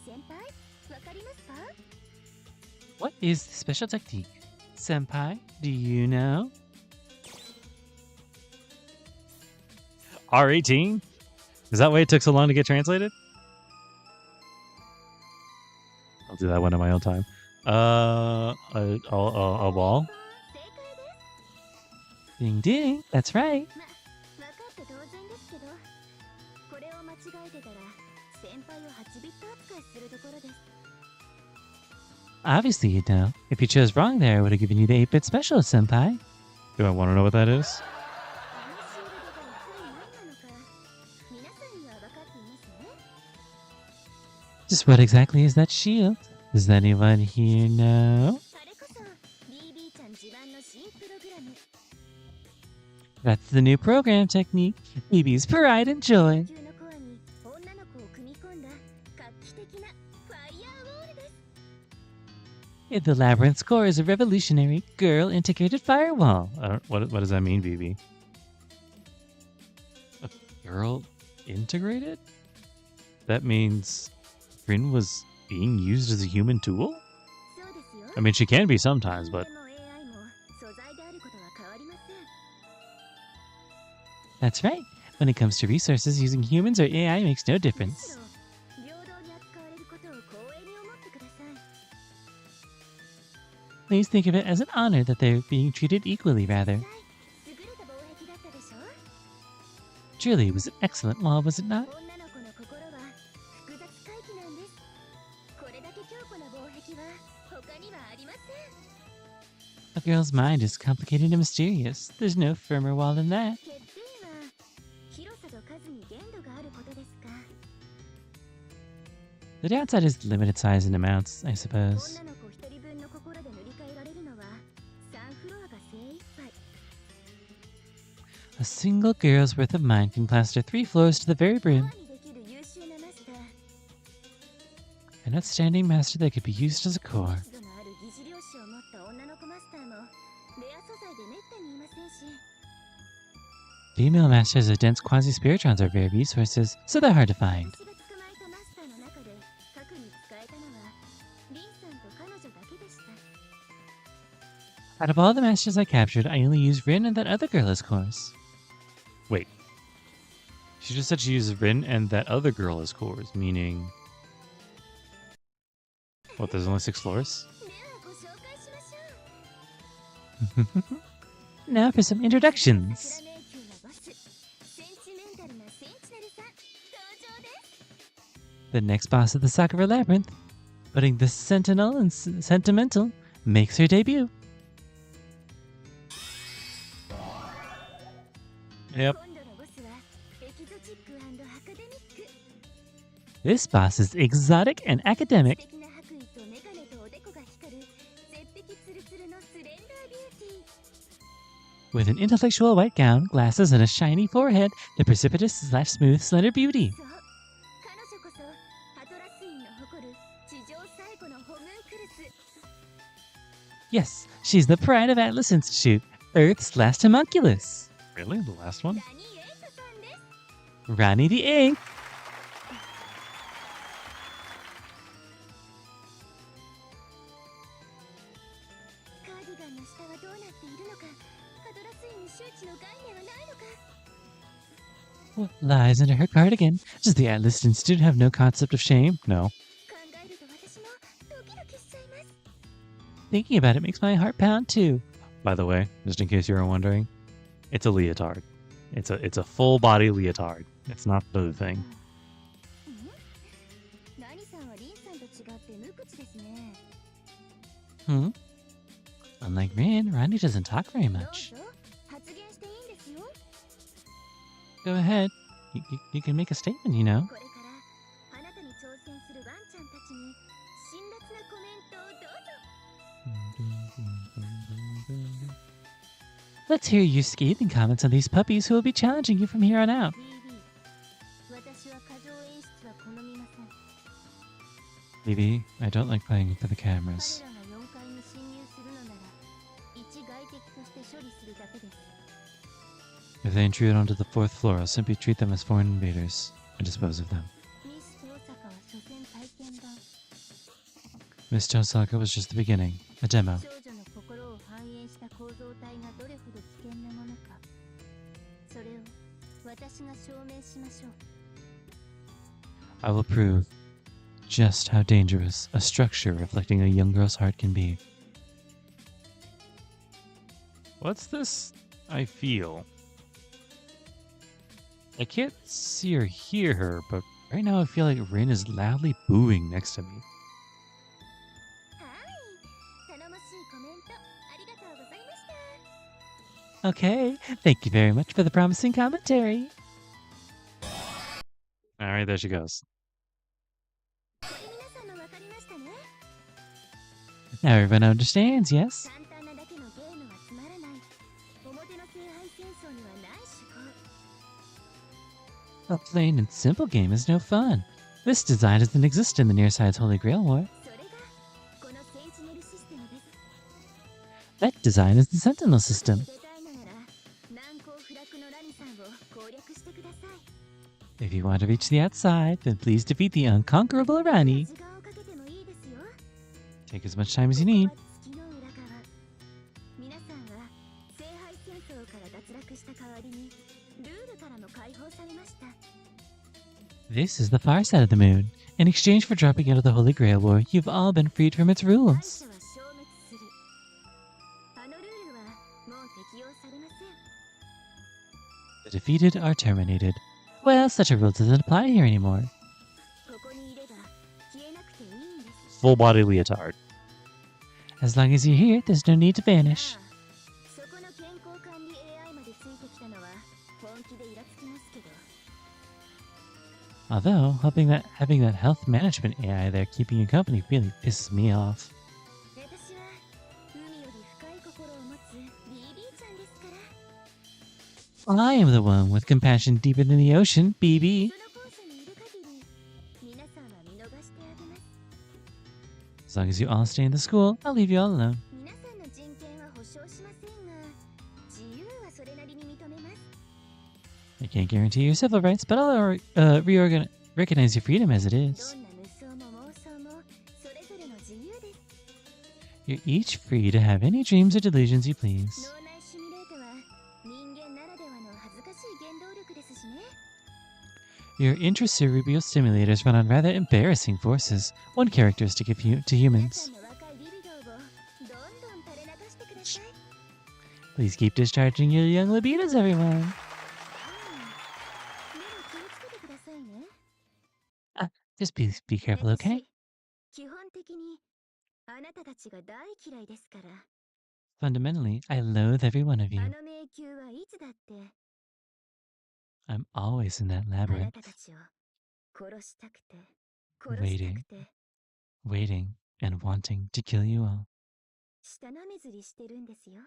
先輩、わかりますか？ What is the special technique? Senpai, do you know? R18? Is that why it took so long to get translated? I'll do that one on my own time. A wall? 正解です。 Ding ding, that's right. ま、わかって当然ですけど、これを間違えてたら、先輩を8ビット扱いするところです。 Obviously you'd know. If you chose wrong there, I would have given you the 8-bit specialist, Senpai. Do I want to know what that is? あのシールドが一体何なのか、皆さんには分かっていますね。 Just what exactly is that shield? Does anyone here know? あれこそ、BB ちゃん自慢の新プログラム。 That's the new program technique. BB's pride and joy. 球のコアに女の子を組み込んだ画期的なファイヤーウォールです。 The labyrinth's core is a revolutionary girl integrated firewall. What does that mean, BB? A girl integrated? That means Rin was being used as a human tool? そうですよ。 I mean, she can be sometimes, but 人間も AI も素材であることは変わりません。 that's right. When it comes to resources, using humans or AI makes no む difference. しろ平等に扱われることを光栄に思ってください。 Please think of it as an honor that they're being treated equally, rather. 優れた防壁だったでしょ？ Truly, it was an excellent wall, was it not? 女の子の心は複雑回帰なんです。これだけ強固な防壁は他にはありません。 A girl's mind is complicated and mysterious. There's no firmer wall than that. 欠点は広さと数に限度があることですか。 The downside is the limited size and amounts, I suppose. 女の子一人分の心で塗り替えられるのは3フロアが精一杯。 A single girl's worth of mind can plaster 3 floors to the very フロ brim. アにできる優秀なマスター。 An outstanding master that could be used as a core. 密度のある疑似量子を持った女の子マスター Female masters of dense quasi-spiritrons are rare resources, so they're hard to find. Out of all the masters I captured, I only used Rin and that other girl as cores. Wait. She just said she uses Rin and that other girl as cores, meaning... What, there's only 6 floors? Now for some introductions. The next boss of the Sakura Labyrinth, putting the Sentinel and Sentimental, makes her debut. Yep. This boss is exotic and academic. With an intellectual white gown, glasses, and a shiny forehead, the precipitous/smooth slender beauty. Yes, she's the pride of Atlas Institute, Earth's last homunculus. Really? The last one? Rani the Egg. What lies under her cardigan? Does the Atlas Institute have no concept of shame? No. Thinking about it makes my heart pound too. By the way, just in case you were wondering, it's a leotard. It's a full body leotard. It's not the other thing. Unlike Rin, Rani doesn't talk very much. Go ahead. You can make a statement, you know. Let's hear your scathing comments on these puppies who will be challenging you from here on out. BB, I don't like playing for the cameras. If they intrude onto the 4th floor, I'll simply treat them as foreign invaders and dispose of them. Miss Tosaka was just the beginning, a demo. I will prove just how dangerous a structure reflecting a young girl's heart can be. What's this I feel? I can't see or hear her, but right now I feel like Rin is loudly booing next to me. Okay, thank you very much for the promising commentary. Alright, there she goes. Now everyone understands, yes? A plain and simple game is no fun. This design doesn't exist in the near side's Holy Grail War. That design is the Sentinel system. If you want to reach the outside, then please defeat the unconquerable Rani. Take as much time as you need. This is the far side of the moon. In exchange for dropping out of the Holy Grail War, you've all been freed from its rules. The defeated are terminated. Well, such a rule doesn't apply here anymore. Full body leotard. As long as you're here, there's no need to vanish. Although, having that health management AI there keeping you company really pisses me off. I am the one with compassion deeper than the ocean, BB. As long as you all stay in the school, I'll leave you all alone. I can't guarantee your civil rights, but I'll recognize your freedom as it ど is. んな無双も妄想もそれぞれの自由です。 You're each free to have any dreams or delusions you please. 脳内シミュレートは人間ならではの恥ずかしい原動力ですしね。 Your intracerebral stimulators run on rather embarrassing forces, one characteristic of to 皆 humans. さんの若いリビドーをどんどん垂れ流してください。 Please keep discharging your young libidos, everyone. 目を気をつけてくださいね。 Just be careful, okay? 基本的にあなたたちが大嫌いですから。 Fundamentally, I loathe every one of あ you. の迷宮はいつだって I'm always in that あな labyrinth, たたちを殺したくて殺したくて waiting and wanting to kill you all, 舌なめずりしてるんですよ。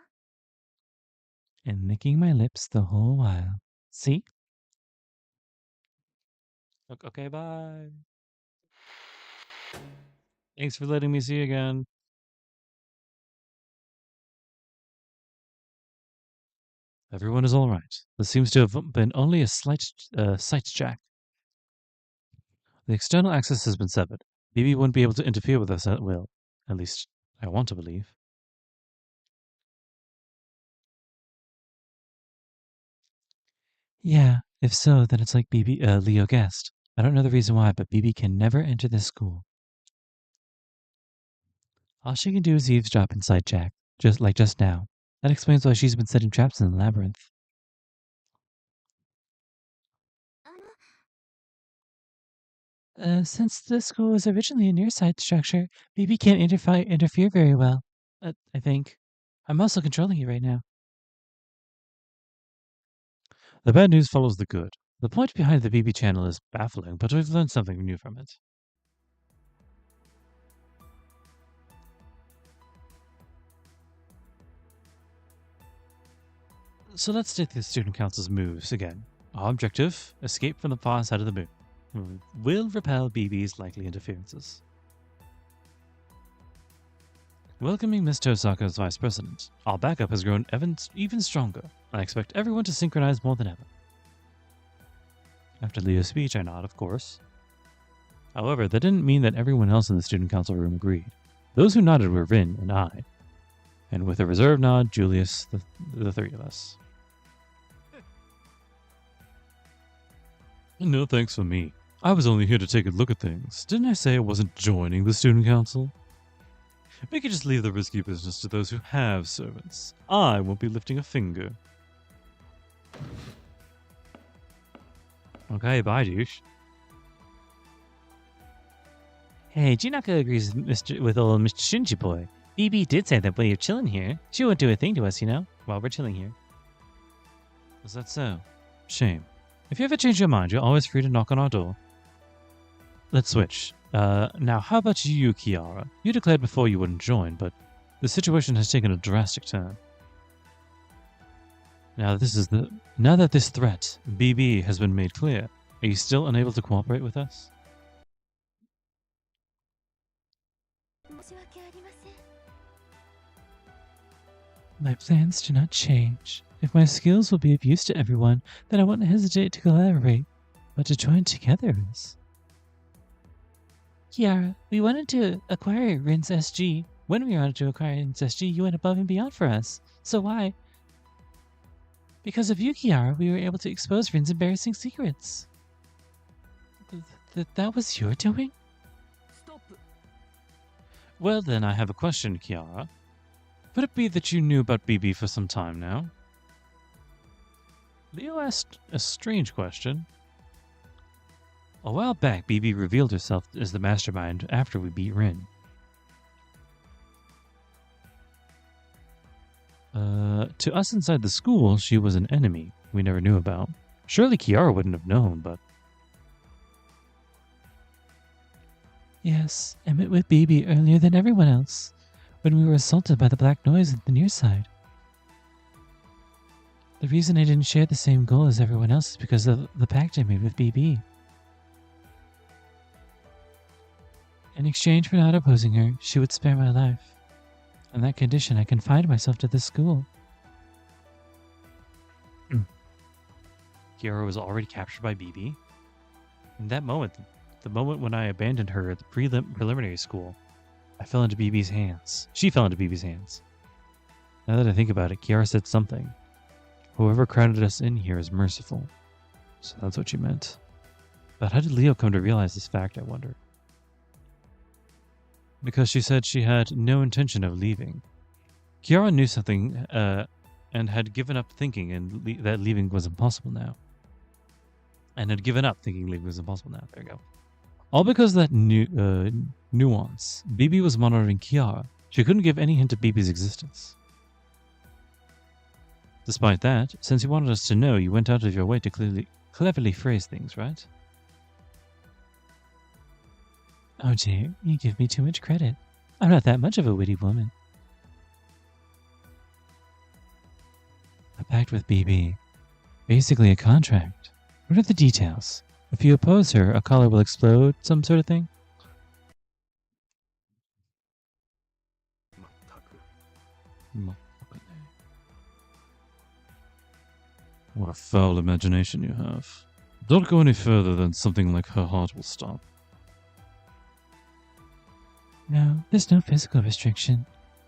and licking my lips the whole while. See? Okay, bye. Thanks for letting me see you again. Everyone is all right. This seems to have been only a slight sight jack. The external access has been severed. BB wouldn't be able to interfere with us at will. At least, I want to believe. Yeah, if so, then it's like Leo guessed. I don't know the reason why, but BB can never enter this school. All she can do is eavesdrop inside Jack, just now. That explains why she's been setting traps in the labyrinth. あの Since the school was originally a near-side structure, BB can't interfere very well. I think. I'm also controlling it right now. The bad news follows the good. The point behind the BB channel is baffling, but we've learned something new from it. So let's take the student council's moves again. Our objective, escape from the far side of the moon. Will repel BB's likely interferences. Welcoming Miss Tosaka as vice president, our backup has grown even stronger. I expect everyone to synchronize more than ever. After Leo's speech, I nod, of course. However, that didn't mean that everyone else in the student council room agreed. Those who nodded were Rin and I. And with a reserved nod, Julius, the three of us. No thanks for me. I was only here to take a look at things. Didn't I say I wasn't joining the student council? We could just leave the risky business to those who have servants. I won't be lifting a finger. Okay, bye, douche. Hey, Junaka agrees with old Mr. Shinji boy. BB did say that while you're chilling here, she won't do a thing to us, while we're chilling here. Is that so? Shame. If you ever change your mind, you're always free to knock on our door. Let's switch. Now, how about you, Kiara? You declared before you wouldn't join, but the situation has taken a drastic turn. Now that this threat, BB, has been made clear, are you still unable to cooperate with us? 申し訳ありません。 My plans do not change. If my skills will be of use to everyone, then I won't hesitate to collaborate. But to join together is... Kiara, we wanted to acquire Rin's SG. When we wanted to acquire Rin's SG, you went above and beyond for us. So why? Because of you, Kiara, we were able to expose Rin's embarrassing secrets. That was your doing? Stop. Well then, I have a question, Kiara. Could it be that you knew about BB for some time now? Leo asked a strange question. A while back, BB revealed herself as the mastermind after we beat Rin. To us inside the school, she was an enemy we never knew about. Surely Kiara wouldn't have known, but... Yes, I met with BB earlier than everyone else, when we were assaulted by the black noise at the near side. The reason I didn't share the same goal as everyone else is because of the pact I made with BB. In exchange for not opposing her, she would spare my life. On that condition, I confined myself to this school. Kiara was already captured by BB? In that moment, the moment when I abandoned her at the preliminary school, I fell into BB's hands. She fell into BB's hands. Now that I think about it, Kiara said something. Whoever crowded us in here is merciful. So that's what she meant. But how did Leo come to realize this fact, I wonder? Because she said she had no intention of leaving. Kiara knew something and had given up thinking that leaving was impossible now. There you go. All because of that nuance. BB was monitoring Kiara. She couldn't give any hint of BB's existence. Despite that, since you wanted us to know, you went out of your way to cleverly phrase things, right? Oh dear, you give me too much credit. I'm not that much of a witty woman. A pact with BB. Basically a contract. What are the details? If you oppose her, a collar will explode, some sort of thing? What a foul imagination you have. Don't go any further than something like her heart will stop. No, there's no physical restriction.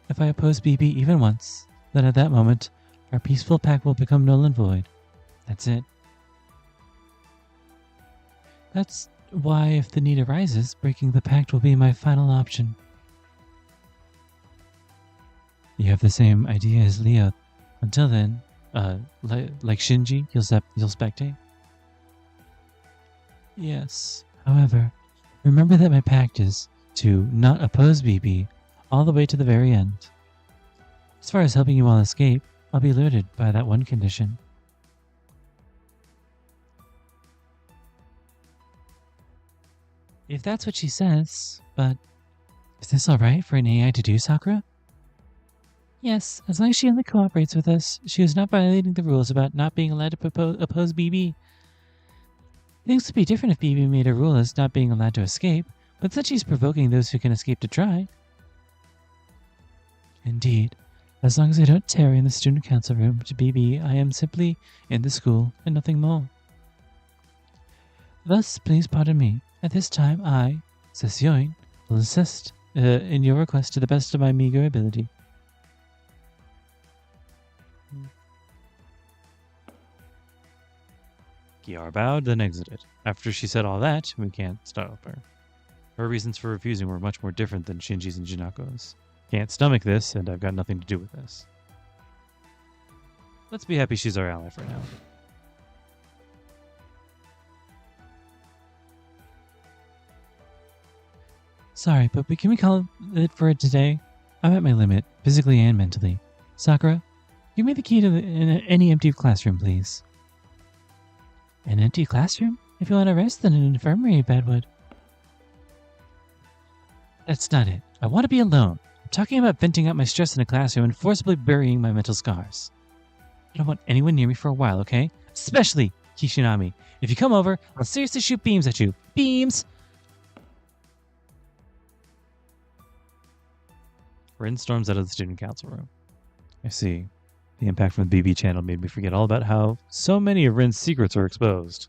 If I oppose BB even once, then at that moment, our peaceful pact will become null and void. That's it. That's why, if the need arises, breaking the pact will be my final option. You have the same idea as Leo. Until then, like Shinji, you'll spectate? Yes. However, remember that my pact is to not oppose BB all the way to the very end. As far as helping you all escape, I'll be limited by that one condition. If that's what she says, but is this alright for an AI to do, Sakura? Yes, as long as she only cooperates with us, she is not violating the rules about not being allowed to oppose BB. Things would be different if BB made a rule as not being allowed to escape, but since she's provoking those who can escape to try. Indeed, as long as I don't tarry in the student council room to BB, I am simply in the school and nothing more. Thus, please pardon me. At this time, I, Sessioin, will assist in your request to the best of my meager ability. Kiara bowed, then exited. After she said all that, we can't stop her. Her reasons for refusing were much more different than Shinji's and Jinako's. Can't stomach this, and I've got nothing to do with this. Let's be happy she's our ally for now. Sorry, but can we call it for today? I'm at my limit, physically and mentally. Sakura, give me the key to any empty classroom, please. An empty classroom? If you want to rest, then an infirmary bed would. That's not it. I want to be alone. I'm talking about venting out my stress in a classroom and forcibly burying my mental scars. I don't want anyone near me for a while, okay? Especially Kishinami. If you come over, I'll seriously shoot beams at you. Beams! Rin storms out of the student council room. I see. The impact from the BB channel made me forget all about how so many of Rin's secrets are exposed.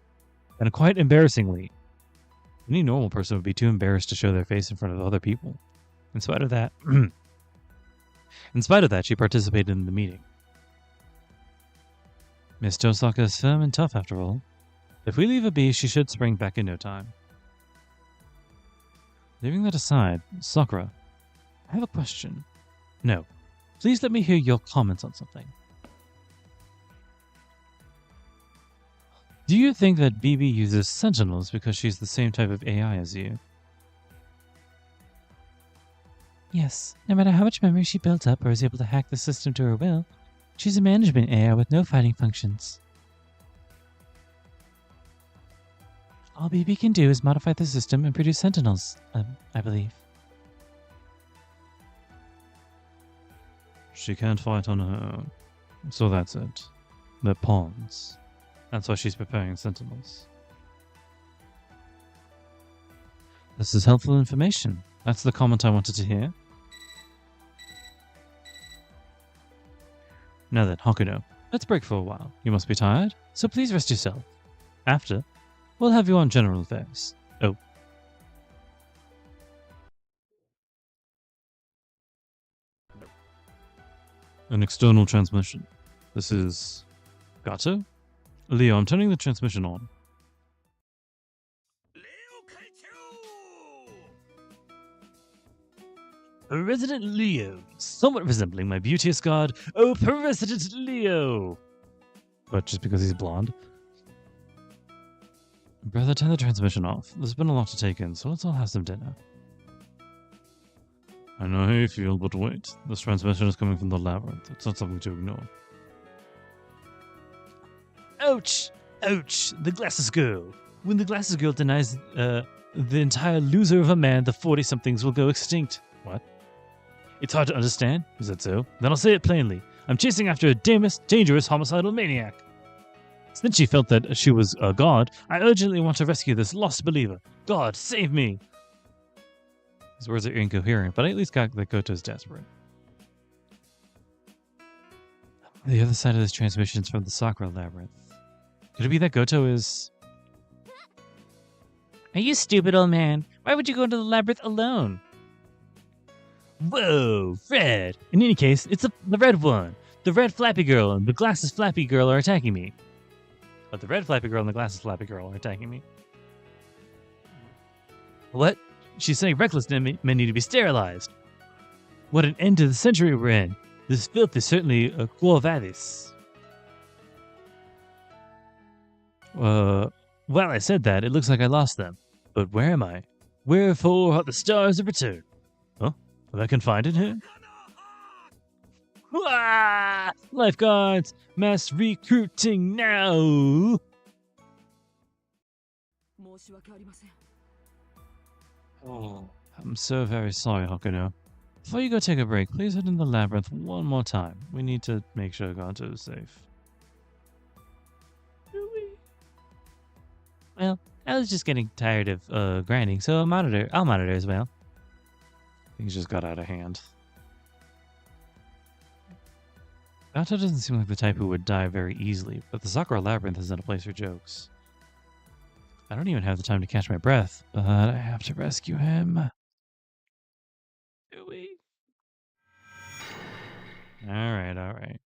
And quite embarrassingly. Any normal person would be too embarrassed to show their face in front of other people. In spite of that, she participated in the meeting. Miss Tosaka is firm and tough after all. If we leave her be, she should spring back in no time. Leaving that aside, Sakura, I have a question. No. Please let me hear your comments on something. Do you think that BB uses sentinels because she's the same type of AI as you? Yes. No matter how much memory she built up or is able to hack the system to her will, she's a management AI with no fighting functions. All BB can do is modify the system and produce sentinels, I believe. She can't fight on her own. So that's it. They're pawns. That's why she's preparing sentinels. This is helpful information. That's the comment I wanted to hear. Now then, Hakuno. Let's break for a while. You must be tired, so please rest yourself. After, we'll have you on general affairs. Oh. An external transmission. This is... Gato? Leo, I'm turning the transmission on. President Leo, somewhat resembling my beauteous god, oh President Leo! But just because he's blonde. Brother, turn the transmission off. There's been a lot to take in, so let's all have some dinner. I know how you feel, but wait. This transmission is coming from the labyrinth. It's not something to ignore. Ouch! Ouch! The glasses girl. When the glasses girl denies the entire loser of a man, the 40-somethings will go extinct. What? It's hard to understand? Is that so? Then I'll say it plainly. I'm chasing after a dangerous homicidal maniac. Since she felt that she was a god, I urgently want to rescue this lost believer. God, save me! His words are incoherent, but I at least got that Goto's desperate. The other side of this transmission is from the Sakura labyrinth. Could it be that Goto is... Are you stupid, old man? Why would you go into the labyrinth alone? Whoa, Fred! In any case, it's the red one. The red flappy girl and the glasses flappy girl are attacking me. But the red flappy girl and the glasses flappy girl are attacking me. What? She's saying reckless men need to be sterilized. What an end to the century we're in. This filth is certainly a quo vadis. Well, I said that. It looks like I lost them. But where am I? Wherefore are the stars of return? Huh? Am I confined in here? Ah! Lifeguards! Mass recruiting now! Oh, I'm so very sorry, Hokuno. Before you go take a break, please head in the labyrinth one more time. We need to make sure Gato is safe. Well, I was just getting tired of grinding, so I'll monitor as well. Things just got out of hand. Gato doesn't seem like the type who would die very easily, but the Sakura labyrinth isn't a place for jokes. I don't even have the time to catch my breath, but I have to rescue him. Do we? Alright.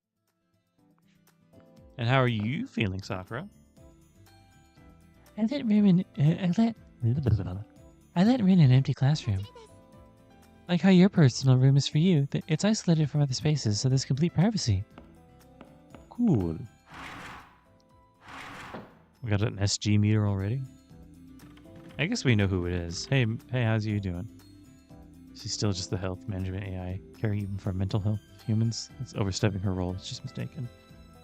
And how are you feeling, Sakura? I let Rin in an empty classroom. Like how your personal room is for you. It's isolated from other spaces, so there's complete privacy. Cool. We got an SG meter already? I guess we know who it is. Hey, how's you doing? She's still just the health management AI, caring even for mental health of humans. It's overstepping her role. She's mistaken.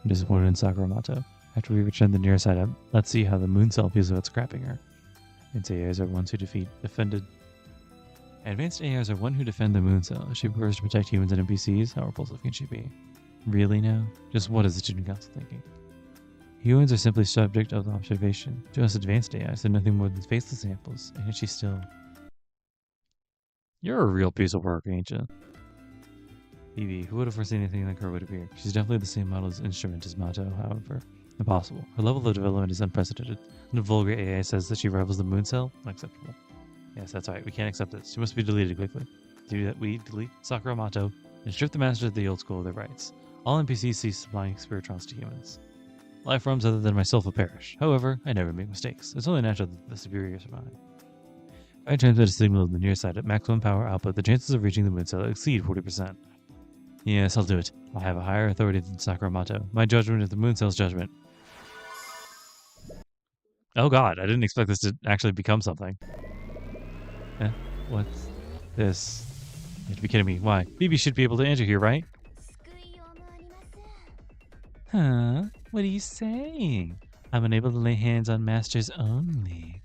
I'm disappointed in Sakuramoto. After we return the near side up, let's see how the moon cell feels about scrapping her. Advanced AIs are ones who defend the moon cell. If she prefers to protect humans and NPCs, how repulsive can she be? Really now? Just what is the student council thinking? Humans are simply subject of observation. To us advanced AIs, they're nothing more than faceless samples, and yet she's still... You're a real piece of work, ain't you? Evie, who would have foreseen anything like her would appear? She's definitely the same model's instrument as Mato, however. Impossible. Her level of development is unprecedented. And a vulgar AI says that she rivals the moon cell? Unacceptable. Yes, that's right. We can't accept this. She must be deleted quickly. To do that, we delete Sakura Mato and strip the masters of the old school of their rights. All NPCs cease supplying spiritrons to humans. Life forms other than myself will perish. However, I never make mistakes. It's only natural that the superior survive. If I transmit a signal to the near side at maximum power output, the chances of reaching the moon cell exceed 40%. Yes, I'll do it. I have a higher authority than Sakura Mato. My judgment is the moon cell's judgment. Oh god, I didn't expect this to actually become something. What's this? You have to be kidding me. Why? BB should be able to enter here, right? Huh? What are you saying? I'm unable to lay hands on masters only.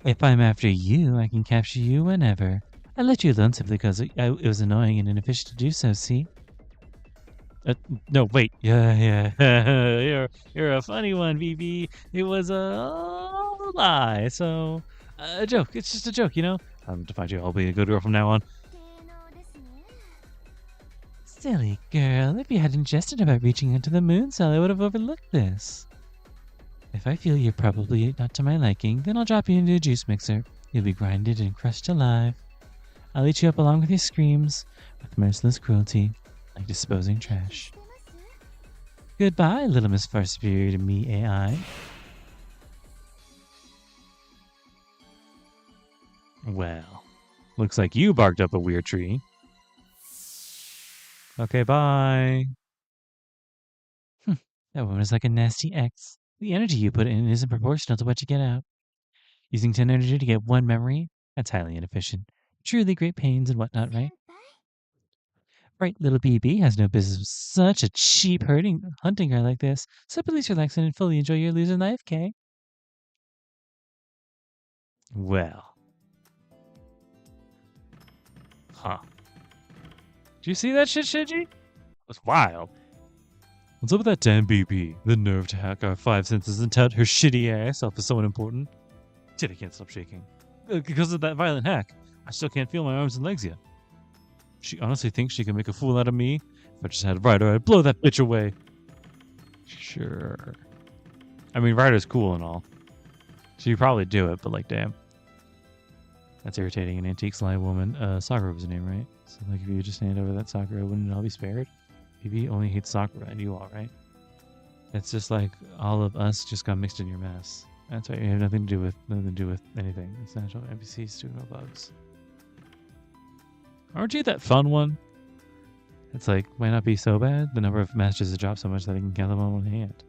If I'm after you, I can capture you whenever. I let you alone simply because it was annoying and inefficient to do so, see? No, wait. Yeah. you're a funny one, BB. It was a lie, so... a joke. It's just a joke, you know? I'm to find you. I'll be a good girl from now on. Silly girl, if you hadn't jested about reaching into the moon cell, I would have overlooked this. If I feel you're probably not to my liking, then I'll drop you into a juice mixer. You'll be grinded and crushed alive. I'll eat you up along with your screams, with merciless cruelty, like disposing trash. Goodbye, little Miss Far Superior to me, AI. Well, looks like you barked up a weird tree. Okay, bye. That woman is like a nasty ex. The energy you put in isn't proportional to what you get out. Using 10 energy to get 1 memory? That's highly inefficient. Truly great pains and whatnot, right? Right, little BB has no business with such a cheap hunting guy like this, so please relax and fully enjoy your losing life, Kay. Well. Huh. Did you see that shit, Shinji? That's wild. What's up with that damn BB? The nerve to hack our 5 senses and tout her shitty ass off as someone important. Shit, I can't stop shaking. Because of that violent hack, I still can't feel my arms and legs yet. She honestly thinks she can make a fool out of me? If I just had Ryder, I'd blow that bitch away. Sure. I mean, Ryder's cool and all. She'd probably do it, but like, damn. That's irritating. An antique sly woman. Sakura was her name, right? So, like, if you just hand over that Sakura, wouldn't it all be spared? BB only hates Sakura, and you all, right? It's just like all of us just got mixed in your mess. That's right. You have nothing to do with anything. It's natural NPCs do no bugs. Aren't you that fun one? It's like, might not be so bad. The number of masters has dropped so much that I can count them on one hand.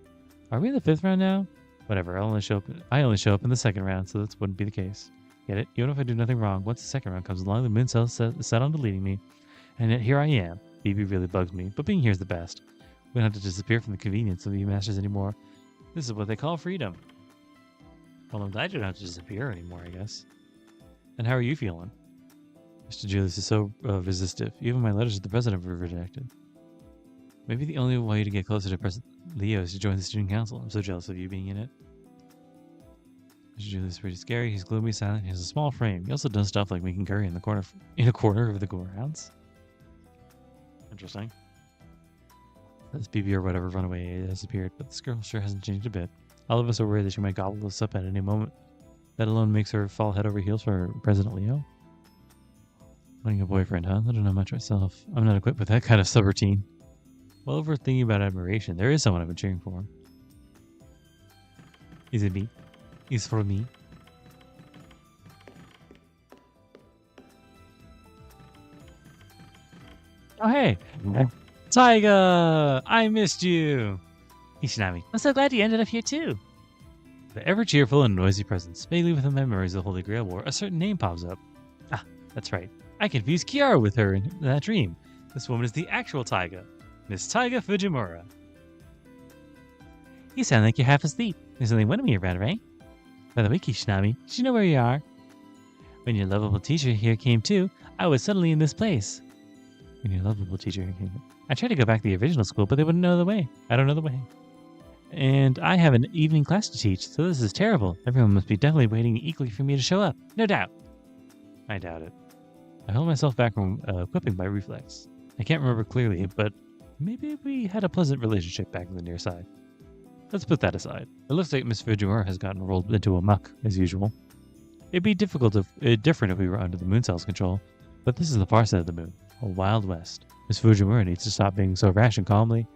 Are we in the 5th round now? Whatever, I only show up in the 2nd round, so that wouldn't be the case. Get it? Even if I do nothing wrong, once the 2nd round comes along, the moon cell set on deleting me. And yet here I am. BB really bugs me, but being here is the best. We don't have to disappear from the convenience of the masters anymore. This is what they call freedom. Well, I'm glad you don't have to disappear anymore, I guess. And how are you feeling? Mr. Julius is so resistive. Even my letters to the president were rejected. Maybe the only way to get closer to President Leo is to join the student council. I'm so jealous of you being in it. Mr. Julius is pretty scary. He's gloomy, silent. He has a small frame. He also does stuff like making curry in a corner of the go-rounds. Interesting. This BB or whatever runaway has appeared, but this girl sure hasn't changed a bit. All of us are worried that she might gobble us up at any moment. That alone makes her fall head over heels for President Leo. Wanting a boyfriend, huh? I don't know much myself. I'm not equipped with that kind of subroutine. Well, over thinking about admiration, there is someone I've been cheering for. Is it me? Is for me? Oh, hey! Taiga! I missed you! Ishinami, I'm so glad you ended up here too! The ever-cheerful and noisy presence, vaguely within my memories of the Holy Grail War, a certain name pops up. Ah, that's right. I confused Kiara with her in that dream. This woman is the actual Taiga, Miss Taiga Fujimura. You sound like you're half asleep. There's only one of me around, right? By the way, Kishinami, did you know where you are? When your lovable teacher here came too, I was suddenly in this place. When your lovable teacher here came, I tried to go back to the original school, but they wouldn't know the way. I don't know the way. And I have an evening class to teach, so this is terrible. Everyone must be definitely waiting equally for me to show up. No doubt. I doubt it. I held myself back from equipping by reflex. I can't remember clearly, but maybe we had a pleasant relationship back in the near side. Let's put that aside. It looks like Miss Fujimura has gotten rolled into a muck, as usual. It'd be different if we were under the moon cell's control, but this is the far side of the moon, a wild west. Miss Fujimura needs to stop being so rash and calmly.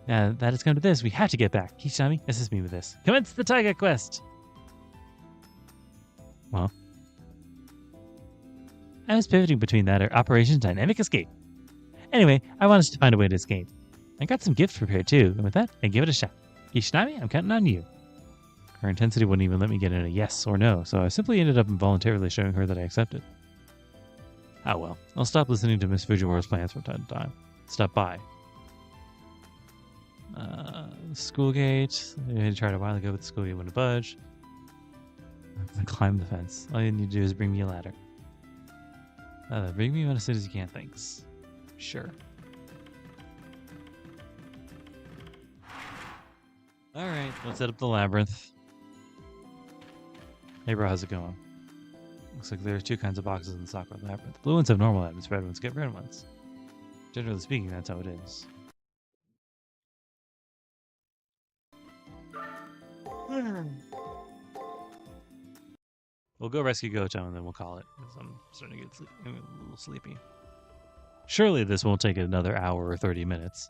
Now that it's come to this, we have to get back. Kishinami, assist me with this. Commence the Taiga quest! Well, I was pivoting between that or Operation Dynamic Escape. Anyway, I want us to find a way to escape. I got some gifts prepared too, and with that, I give it a shot. Kishinami, I'm counting on you. Her intensity wouldn't even let me get in a yes or no, so I simply ended up involuntarily showing her that I accepted. Ah well, I'll stop listening to Miss Fujimura's plans from time to time. Stop by. School gate. I tried a while ago, but the school gate wouldn't budge. I climb the fence. All you need to do is bring me a ladder. Bring me one as soon as you can, thanks. Sure. Alright, let's set up the labyrinth. Hey bro, how's it going? Looks like there are 2 kinds of boxes in the Sakura labyrinth. Blue ones have normal items, red ones get red ones. Generally speaking, that's how it is. We'll go rescue Goto and then we'll call it, because I'm starting to get a little sleepy. Surely this won't take another hour or 30 minutes.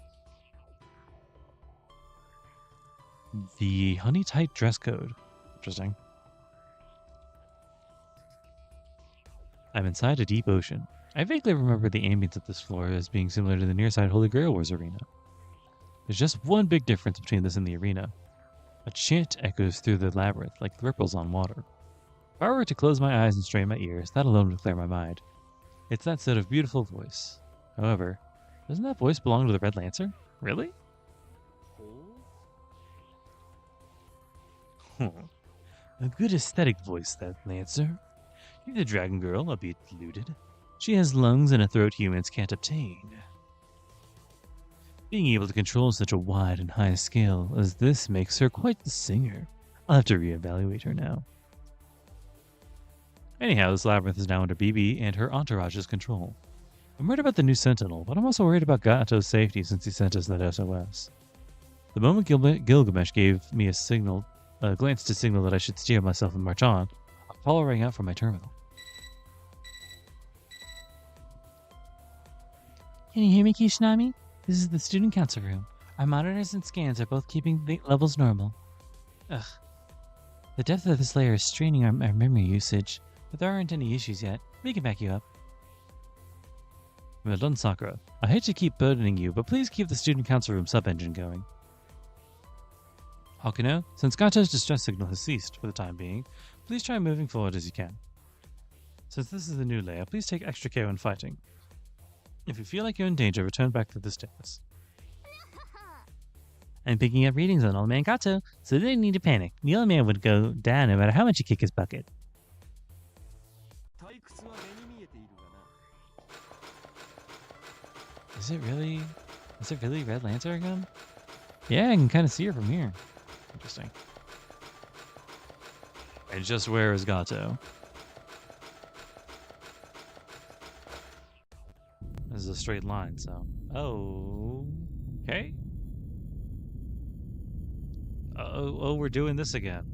The honey tight dress code. Interesting. I'm inside a deep ocean. I vaguely remember the ambience of this floor as being similar to the nearside Holy Grail Wars arena. There's just one big difference between this and the arena. A chant echoes through the labyrinth like ripples on water. If I were to close my eyes and strain my ears, that alone would clear my mind. It's that set of beautiful voice. However, doesn't that voice belong to the Red Lancer? Really? Huh. A good aesthetic voice, that Lancer. You're the dragon girl, albeit deluded. She has lungs and a throat humans can't obtain. Being able to control such a wide and high scale as this makes her quite the singer. I'll have to reevaluate her now. Anyhow, this labyrinth is now under BB and her entourage's control. I'm worried about the new Sentinel, but I'm also worried about Gato's safety since he sent us that SOS. The moment Gilgamesh gave me a glance to signal that I should steer myself and march on, a call rang out from my terminal. Can you hear me, Kishinami? This is the student council room. Our monitors and scans are both keeping the levels normal. Ugh. The depth of this layer is straining our memory usage, but there aren't any issues yet. We can back you up. Well done, Sakura. I hate to keep burdening you, but please keep the student council room sub-engine going. Hakuno, since Gato's distress signal has ceased for the time being, please try moving forward as you can. Since this is the new layer, please take extra care when fighting. If you feel like you're in danger, return back to the stairs. I'm picking up readings on Old Man Gato, so they don't need to panic. The old man would go down no matter how much you kick his bucket. Is it really Red Lancer again? Yeah, I can kind of see her from here. Interesting. And just where is Gato? This is a straight line, so... Oh... Okay. Oh, we're doing this again.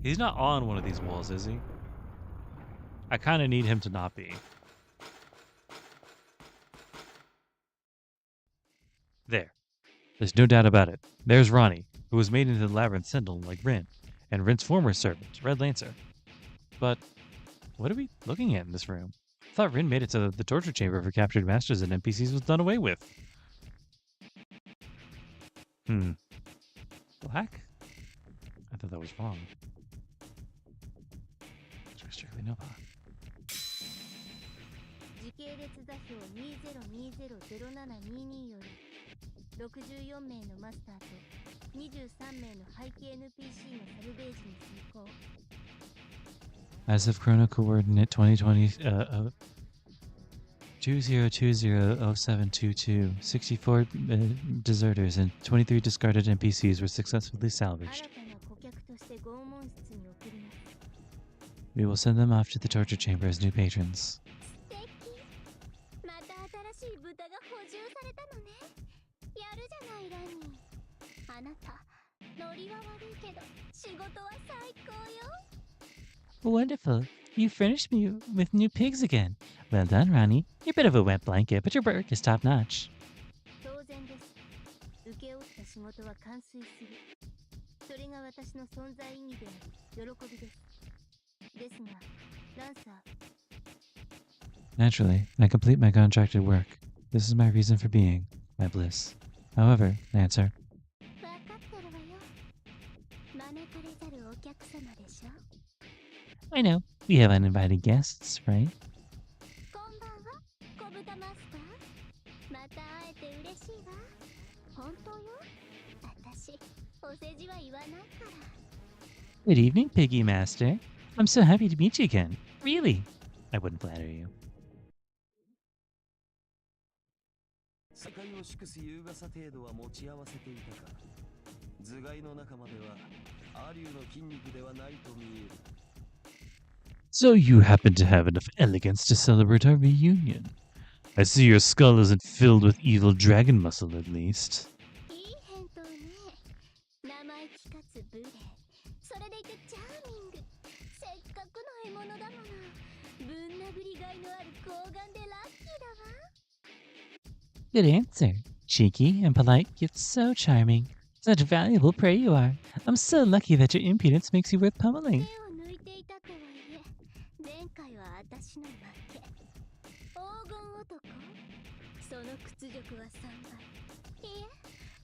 He's not on one of these walls, is he? I kind of need him to not be. There. There's no doubt about it. There's Ronnie, who was made into the Labyrinth Sentinel like Rin, and Rin's former servant, Red Lancer. But what are we looking at in this room? I thought Rin made it so that the torture chamber for captured masters and NPCs was done away with. Black? I thought that was wrong. Strictly no pot. 時系列座標20200722より64名のマスターと23名の背景 NPC のサルベージに成功。 As of Chrono Coordinate 2020, 20200722, 64 deserters and 23 discarded NPCs were successfully salvaged. We will send them off to the torture chamber as new patrons. Wonderful. You furnished me with new pigs again. Well done, Ronnie. You're a bit of a wet blanket, but your work is top-notch. Naturally, I complete my contracted work. This is my reason for being, my bliss. However, Lancer, I know, we have uninvited guests, right? Good evening, Piggy Master. I'm so happy to meet you again. Really? I wouldn't flatter you. So you happen to have enough elegance to celebrate our reunion. I see your skull isn't filled with evil dragon muscle, at least. いい返答ね。生意気かつ無礼。それでいてチャーミング。せっかくの獲物だもの。ぶん殴りがいのある睾丸でラッキーだわ。 Good answer. Cheeky and polite, yet so charming. Such valuable prey you are. I'm so lucky that your impudence makes you worth pummeling. 手を抜いていたとはいえ、前回は私の負け。黄金男。その屈辱は3倍。いえ、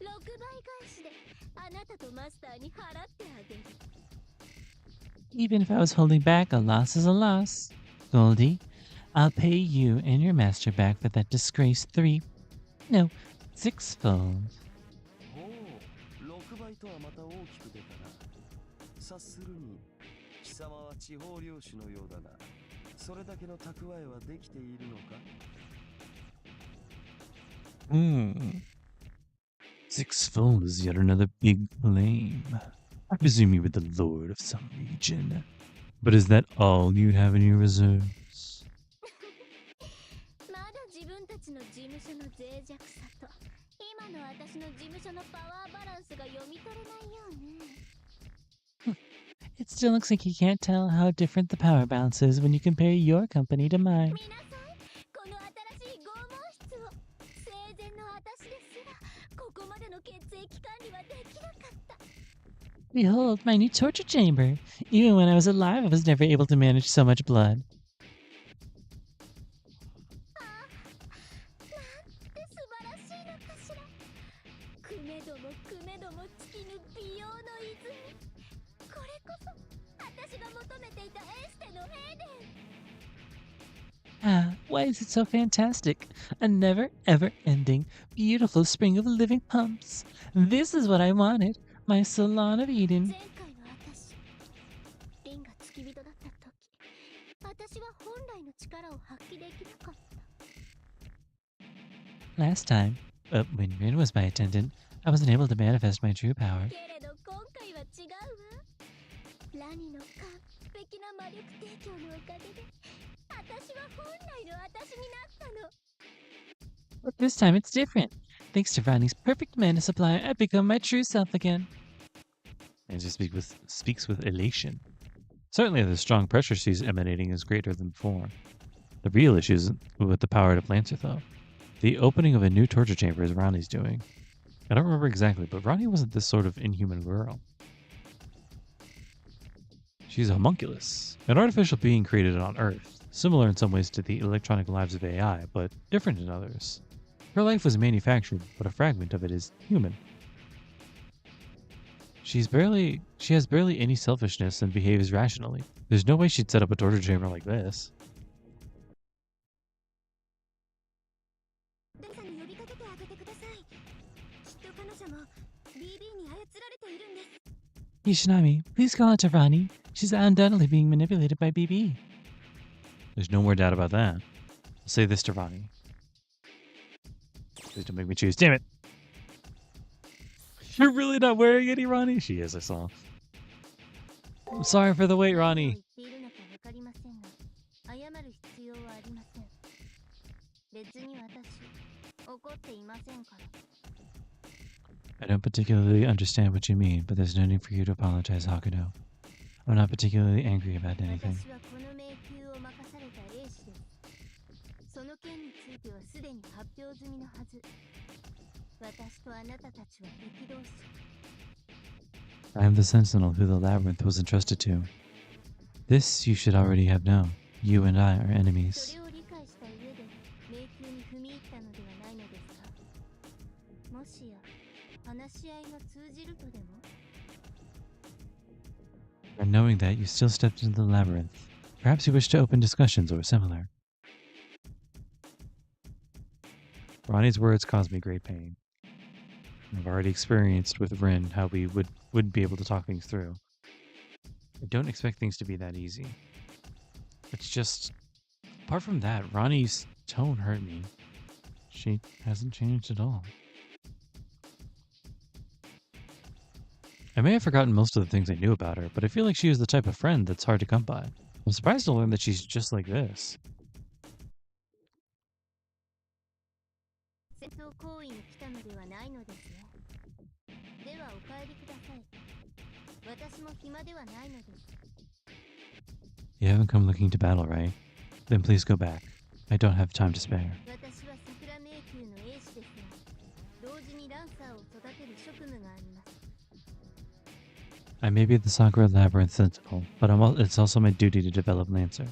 6倍返しであなたとマスターに払ってあげる。 Even if I was holding back, a loss is a loss. Goldie, I'll pay you and your master back for that disgrace 6-fold. ほう、6倍とはまた大きく出たな。察するに、貴様は地方領主のようだが、それだけの蓄えはできているのか？ 6-fold is yet another big claim. I presume you were the lord of some region. But is that all you have in your reserves? まだ自分たちの事務所の脆弱さと今の私の事務所のパワーバランスが読み取れないよね。 It still looks like you can't tell how different the power balance is when you compare your company to mine. 皆さん、この新しい拷問室を生前の私ですらここまでの血液管理はできなかった。 Behold, my new torture chamber. Even when I was alive, I was never able to manage so much blood. なんて素晴らしいのかしら。くめども尽きぬ美容の泉。これこそ私が求めていたエステのエデン。 Ah, why is it so fantastic? A never, ever ending, beautiful spring of living pumps. This is what I wanted. My salon of Eden. 前回の私、リンが付き人だった時、私は本来の力を発揮できなかった。 Last time, when Rin was my attendant, I wasn't able to manifest my true power. けれど今回は違うわ。ラニの完璧な魔力提供のおかげで、私は本来の私になったの。 But this time it's different. Thanks to Ronnie's perfect mana supply, I've become my true self again. And she speaks with elation. Certainly the strong pressure she's emanating is greater than before. The real issue is with the power to plant her, though. The opening of a new torture chamber is Ronnie's doing. I don't remember exactly, but Ronnie wasn't this sort of inhuman girl. She's a homunculus, an artificial being created on Earth, similar in some ways to the electronic lives of AI, but different in others. Her life was manufactured, but a fragment of it is human. She has barely any selfishness and behaves rationally. There's no way she'd set up a torture chamber like this. 誰かに呼びかけてあげてください。きっと彼女も BB に操られているんです。 Hishinami, please call out to Ronnie. She's undoubtedly being manipulated by BB. There's no more doubt about that. I'll say this to Ronnie. Please don't make me choose. Damn it! You're really not wearing any, Ronnie? She is, I saw. I'm sorry for the wait, Ronnie. 言っているのかわかりませんが、謝る必要はありません。別に私、怒っていませんから。 I don't particularly understand what you mean, but there's no need for you to apologize, Hakuno. I'm not particularly angry about anything. 私はこの迷宮を任された英士です。その件についてはすでに発表済みのはず。私とあなたたちは力同士。 I am the sentinel who the labyrinth was entrusted to. This you should already have known. You and I are そ enemies. れを理解した上で迷宮に踏み入ったのではないのですか。もしや話し合いが通じるとでも。 And knowing that, you still stepped into the labyrinth. Perhaps you wish to open discussions or similar. Ronnie's words caused me great pain. I've already experienced with Rin how we wouldn't be able to talk things through. I don't expect things to be that easy. It's just, apart from that, Ronnie's tone hurt me. She hasn't changed at all. I may have forgotten most of the things I knew about her, but I feel like she was the type of friend that's hard to come by. I'm surprised to learn that she's just like this. 戦争行為に来たのではないのですよ。ではお帰りください。私も暇ではないのです。 You haven't come looking to battle, right? Then please go back. I don't have time to spare. 私は桜迷宮の英士ですが、同時にランサーを育てる職務があります。 I may be the Sakura Labyrinth Sentinel, but it's also my duty to develop Lancer.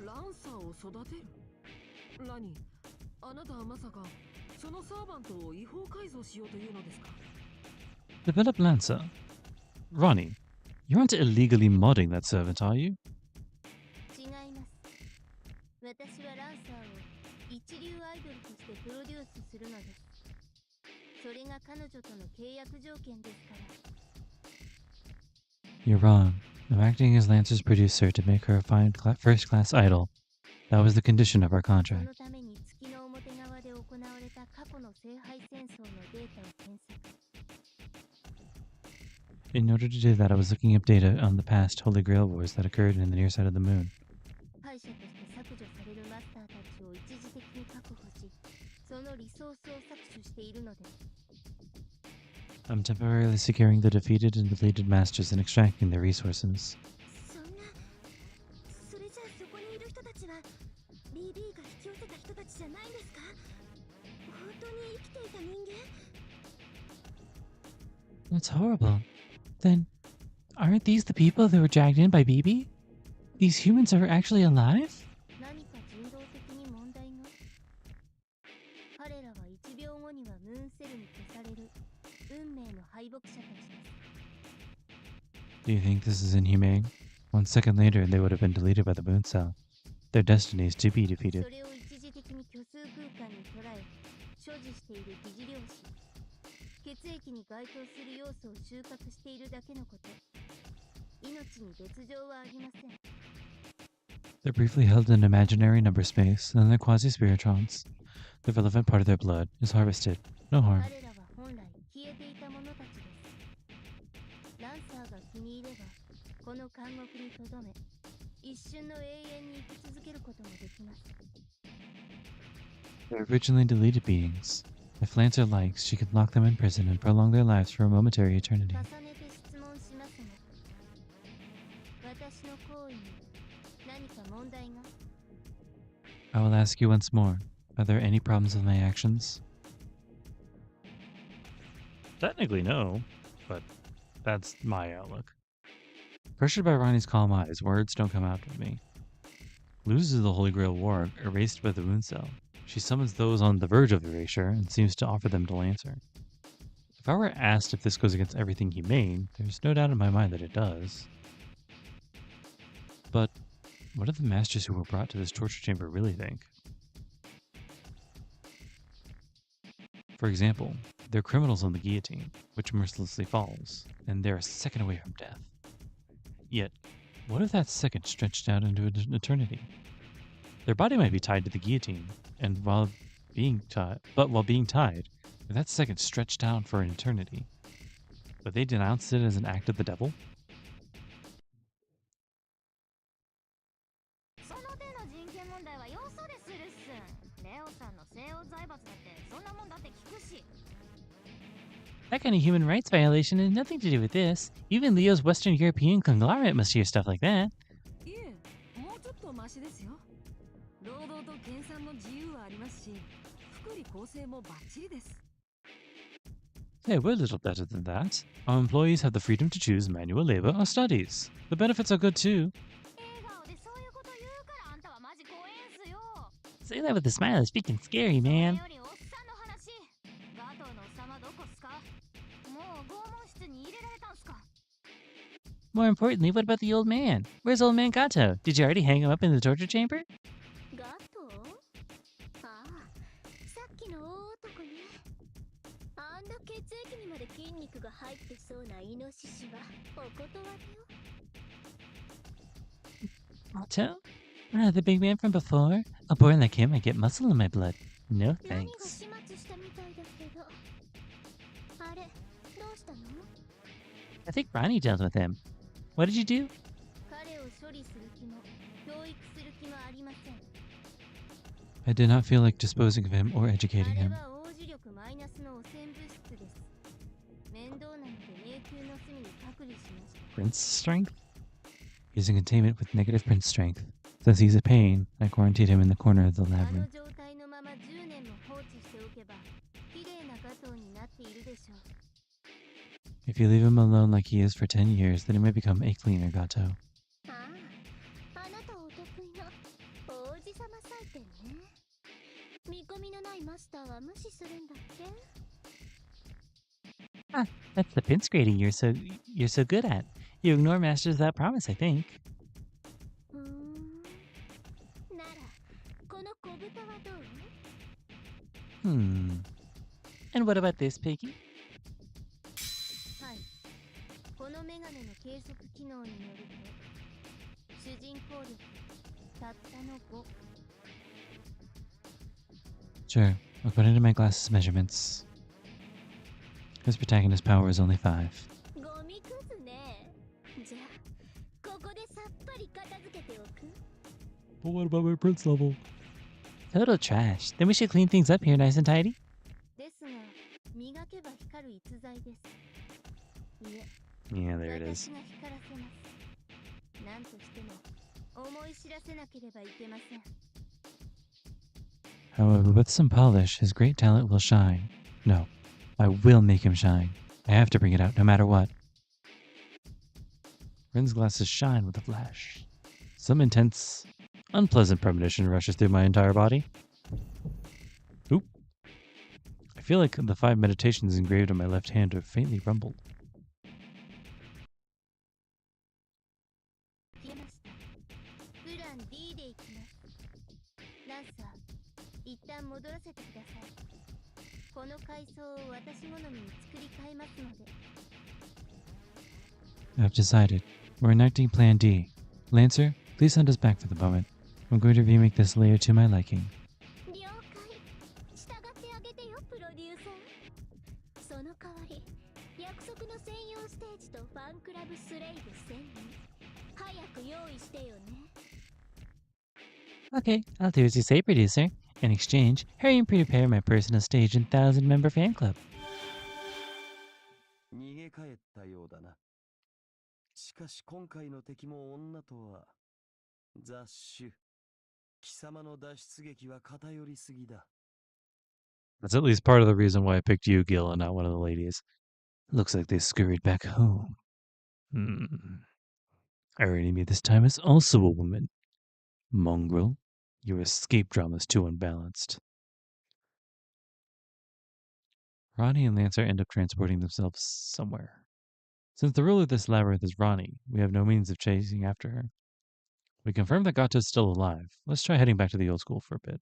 ランサーを育てる。ラニー、あなたはまさかそのサーバントを違法改造しようというのですか？ Develop Lancer? Ronnie, you aren't illegally modding that servant, are you? 違います。私はランサーを一流アイドルとしてプロデュースするのです。それが彼女との契約条件ですから。 You're wrong. I'm acting as Lancer's producer to make her a fine first-class idol. That was the condition of our その contract. ために月の表側で行われた過去の聖杯戦争のデータを検索。 In order to do that, I was looking up data on the past Holy Grail wars that occurred in the near side of the moon. 敗者として削除されるマスターたちを一時的に確保し、そのリソースを搾取しているのです。 I'm temporarily securing the defeated and deleted masters and extracting their resources. そんな、それじゃあそこにいる人たちは BB が引き寄せた人たちじゃないんですか？本当に生きていた人間？ That's horrible. Then, aren't these the people that were dragged in by BB? These humans are actually alive? 何か人道的に問題が？彼らは1秒後にはムーンセルに消される運命の敗北者たちです。 Do you think this is inhumane? 1 second later, they would have been deleted by the moon cell. Their destiny is to be そ defeated. れを一時的に虚数空間に捉え、所持している疑似量子、血液に該当する要素を収穫しているだけのこと。命に別状はありません。 They're briefly held in imaginary number space, and then their quasi-spiritrons. The relevant part of their blood is harvested. No harm. 彼らは本来消えていた者たちです。ランサーが気に入れば、この監獄にとどめ、一瞬の永遠に生き続けることもできます。 They're originally deleted beings. If Lancer likes, she could lock them in prison and prolong their lives for a momentary eternity. 重ねて質問しますが、私の行為に何か問題が？ I will ask you once more. Are there any problems with my actions? Technically, no, but that's my outlook. Pressured by Ronnie's calm eyes, words don't come out of me. Loses the Holy Grail War, erased by the Moon Cell. She summons those on the verge of erasure and seems to offer them to Lancer. If I were asked if this goes against everything humane, there's no doubt in my mind that it does. But what do the masters who were brought to this torture chamber really think? For example, they're criminals on the guillotine, which mercilessly falls, and they're a second away from death. Yet, what if that second stretched out into an eternity? Their body might be tied to the guillotine, and while being tied, if that second stretched out for an eternity, would they denounce it as an act of the devil? その手の人権問題はよそでするっす。レオさんの西欧財閥だってそんなもんだって聞くし。 That kind of human rights violation has nothing to do with this. Even Leo's Western European conglomerate must hear stuff like that. いえ、もうちょっとマシですよ。労働と研鑽の自由はありますし、福利厚生もバッチリです。 Hey, we're a little better than that. Our employees have the freedom to choose manual labor or studies. The benefits are good too. 笑顔でそういうこと言うからあんたはマジ怖えんすよ。 Say that with a smile is freaking scary, man. それよりおっさんの話。ガトーのおっさんはどこっすか？もう拷問室に入れられたんすか？ More importantly, what about the old man? Where's old man Gato? Did you already hang him up in the torture chamber? ガトー？ああ、さっきの大男ね。あんな血液にまで筋肉が入ってそうなイノシシはお断りよ。 Gato? The big man from before? A boy like him, I get muscle in my blood. No 何が thanks. 始末したみたいだけど。あれ、どうしたの？ I think Ronnie dealt with him. What did you do? 彼を処理する気も、教育する気もありません。 I did not feel like disposing of him or あ educating れ him. は王子 Prince strength? Using containment with negative Prince strength. Since he's a pain, I quarantined him in the corner of the あの labyrinth. 状態のまま10年も放置しておけば綺麗なガトーになっているでしょう。 If you leave him alone like he is for 10 years, then he might become a cleaner Gato. ああ、あなたお得意の王子様採点ね。見込みのないマスターは無視するんだって。 That's the Prince grading you're so good at. You ignore masters without promise, I think. ふーん。なら、この小豚はどう？ And what about this, Piggy? はい。このメガネの計測機能によると、主人公力たったの5。 Sure, according to my glasses measurements, his protagonist power is only 5. ゴミくずね。じゃあ、ここでさっぱり片付けておく。 But what about my Prince level? Total trash. Then we should clean things up here nice and tidy. ですが、磨けば光る逸材です。いえ、 Yeah, there it 私 is. が光らせます。なんとしても思い知らせなければいけません。 However, with some polish, his great talent will shine. No, I will make him shine. I have to bring it out no matter what. Rin's glasses shine with a flash. Some intense, unpleasant premonition rushes through my entire body. Oop. I feel like the 5 meditations engraved on my left hand are faintly rumbled. 消えました。プラン D でいきます。ランサー、一旦戻らせてください。この階層を私好みに作り変えますので。 I've decided. We're enacting Plan D. Lancer, please send us back for the moment. I'm going to remake this layer to my liking. 了解。従ってあげてよ、プロデューサー。その代わり、約束の専用ステージとファンクラブスレイブ1000人。早く用意してよね。 Okay, I'll do as you say, producer. In exchange, hurry and prepare my personal stage and 1,000-member fan club. 逃げ帰ったようだな。しかし今回の敵も女とは雑種。貴様の脱出劇は偏りすぎだ。 That's at least part of the reason why I picked you, Gil, and not one of the ladies. Looks like they scurried back home. Our enemy this time is also a woman. Mongrel, your escape drama is too unbalanced. Ronnie and Lancer end up transporting themselves somewhere. Since the ruler of this labyrinth is Ronnie, we have no means of chasing after her. We confirm that Gato's still alive. Let's try heading back to the old school for a bit.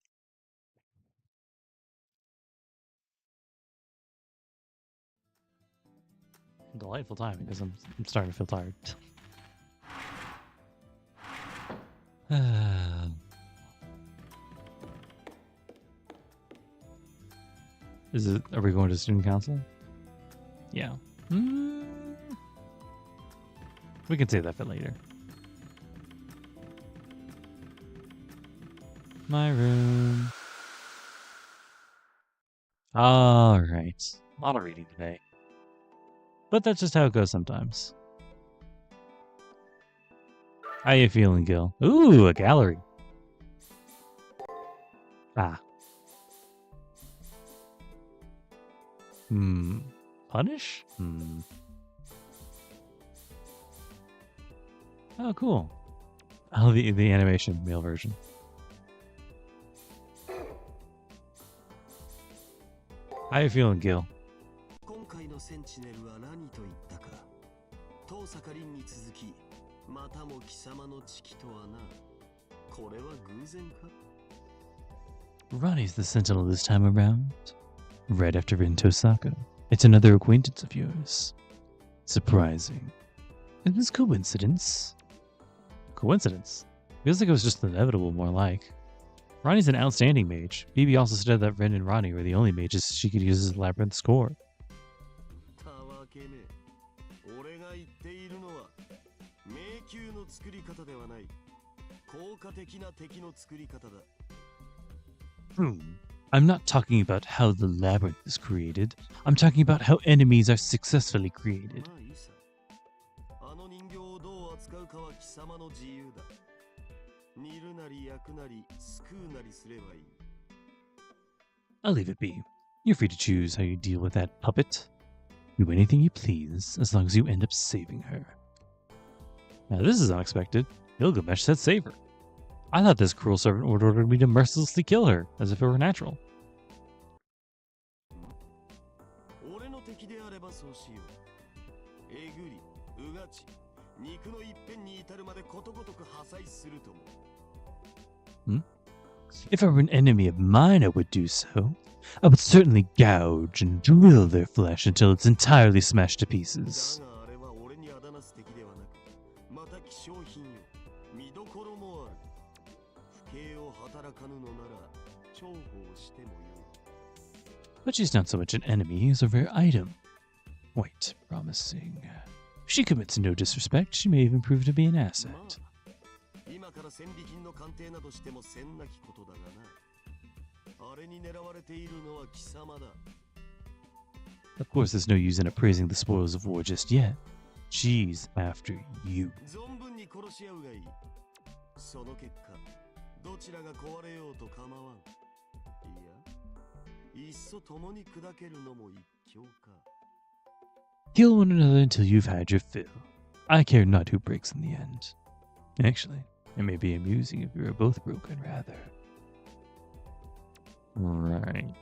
Delightful timing because I'm starting to feel tired. Are we going to student council? Yeah. We can save that for later. My room. Alright. A lot of reading today. But that's just how it goes sometimes. How you feeling, Gil? Ooh, a gallery. Ah. Punish? Oh, cool. Oh, the animation, male version. How you feeling, Gil? 今回のセンチネルは何と言ったか。遠坂凛に続き、またも貴様の知己とはな。これは偶然か? Ronnie's the sentinel this time around. Right after Rin Tosaka. It's another acquaintance of yours. Surprising. Is this coincidence? Coincidence? Feels like it was just inevitable, more like. Ronnie's an outstanding mage. BB also said that Rin and Ronnie were the only mages she could use as a labyrinth score. たわけね。俺が言っているのは、迷宮の作り方ではない。効果的な敵の作り方だ。I'm not talking about how the labyrinth is created. I'm talking about how enemies are successfully created. まあいいさ。あの人形様の自由だ。煮るなり焼くなり救うなりすればいい。 I'll leave it be. You're free to choose how you deal with that puppet. Do anything you please, as long as you end up saving her. Now this is unexpected. Gilgamesh said save her. I thought this cruel servant would order me to mercilessly kill her, as if it were natural. 俺の敵であればそうしよう。えぐり、うがち、肉の一辺に至るまでことごとく破砕するとも。 If I were an enemy of mine, I would do so. I would certainly gouge and drill their flesh until it's entirely smashed to pieces. だがあれは俺にあだなす敵ではなく、また希少品よ。見どころもある。不敬を働かぬのなら重宝してもよい。 But she's not so much an enemy as a rare item. Quite promising. If she commits no disrespect, she may even prove to be an asset. 今から戦利品の鑑定などしてもせんなきことだがな。あれに狙われているのは貴様だ。 Of course, there's no use in appraising the spoils of war just yet. She's after you. 存分に殺し合うがいい。その結果、どちらが壊れようと構わん。いや、いっそ共に砕けるのも一興か。 Kill one another until you've had your fill. I care not who breaks in the end. Actually, it may be amusing if you are both broken, rather. Right.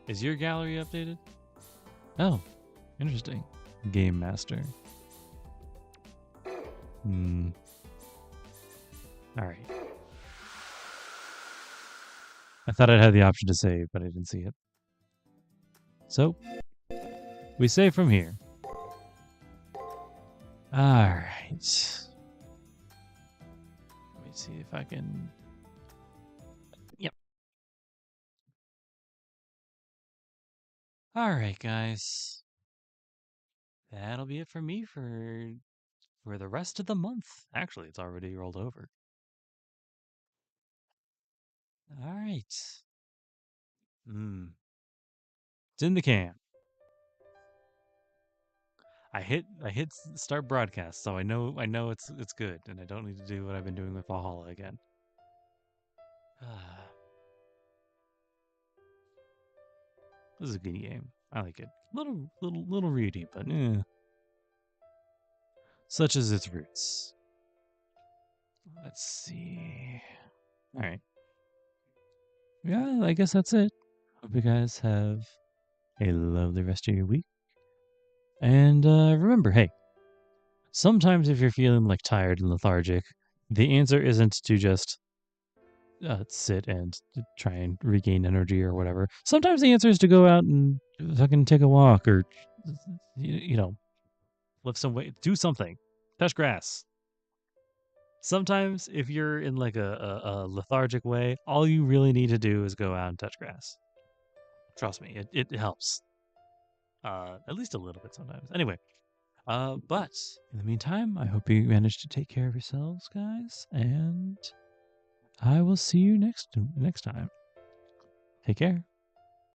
Is your gallery updated? Oh, interesting. Game Master. Alright. I thought I'd had the option to save, but I didn't see it. So, we save from here. Alright. Let me see if I can... Yep. Alright, guys. That'll be it for me for the rest of the month. Actually, it's already rolled over. Alright. It's in the can. I hit start broadcast, so I know it's good, and I don't need to do what I've been doing with HallA again. This is a good game. I like it. Little reedy, but such as its roots. Let's see. All right. Yeah, I guess that's it. Hope you guys have a lovely rest of your week. And remember, hey, sometimes if you're feeling like tired and lethargic, the answer isn't to just sit and try and regain energy or whatever. Sometimes the answer is to go out and fucking take a walk or, lift some weight, do something, touch grass. Sometimes if you're in like a lethargic way, all you really need to do is go out and touch grass. Trust me, it helps. At least a little bit sometimes. Anyway, but in the meantime, I hope you managed to take care of yourselves, guys, and I will see you next time. Take care.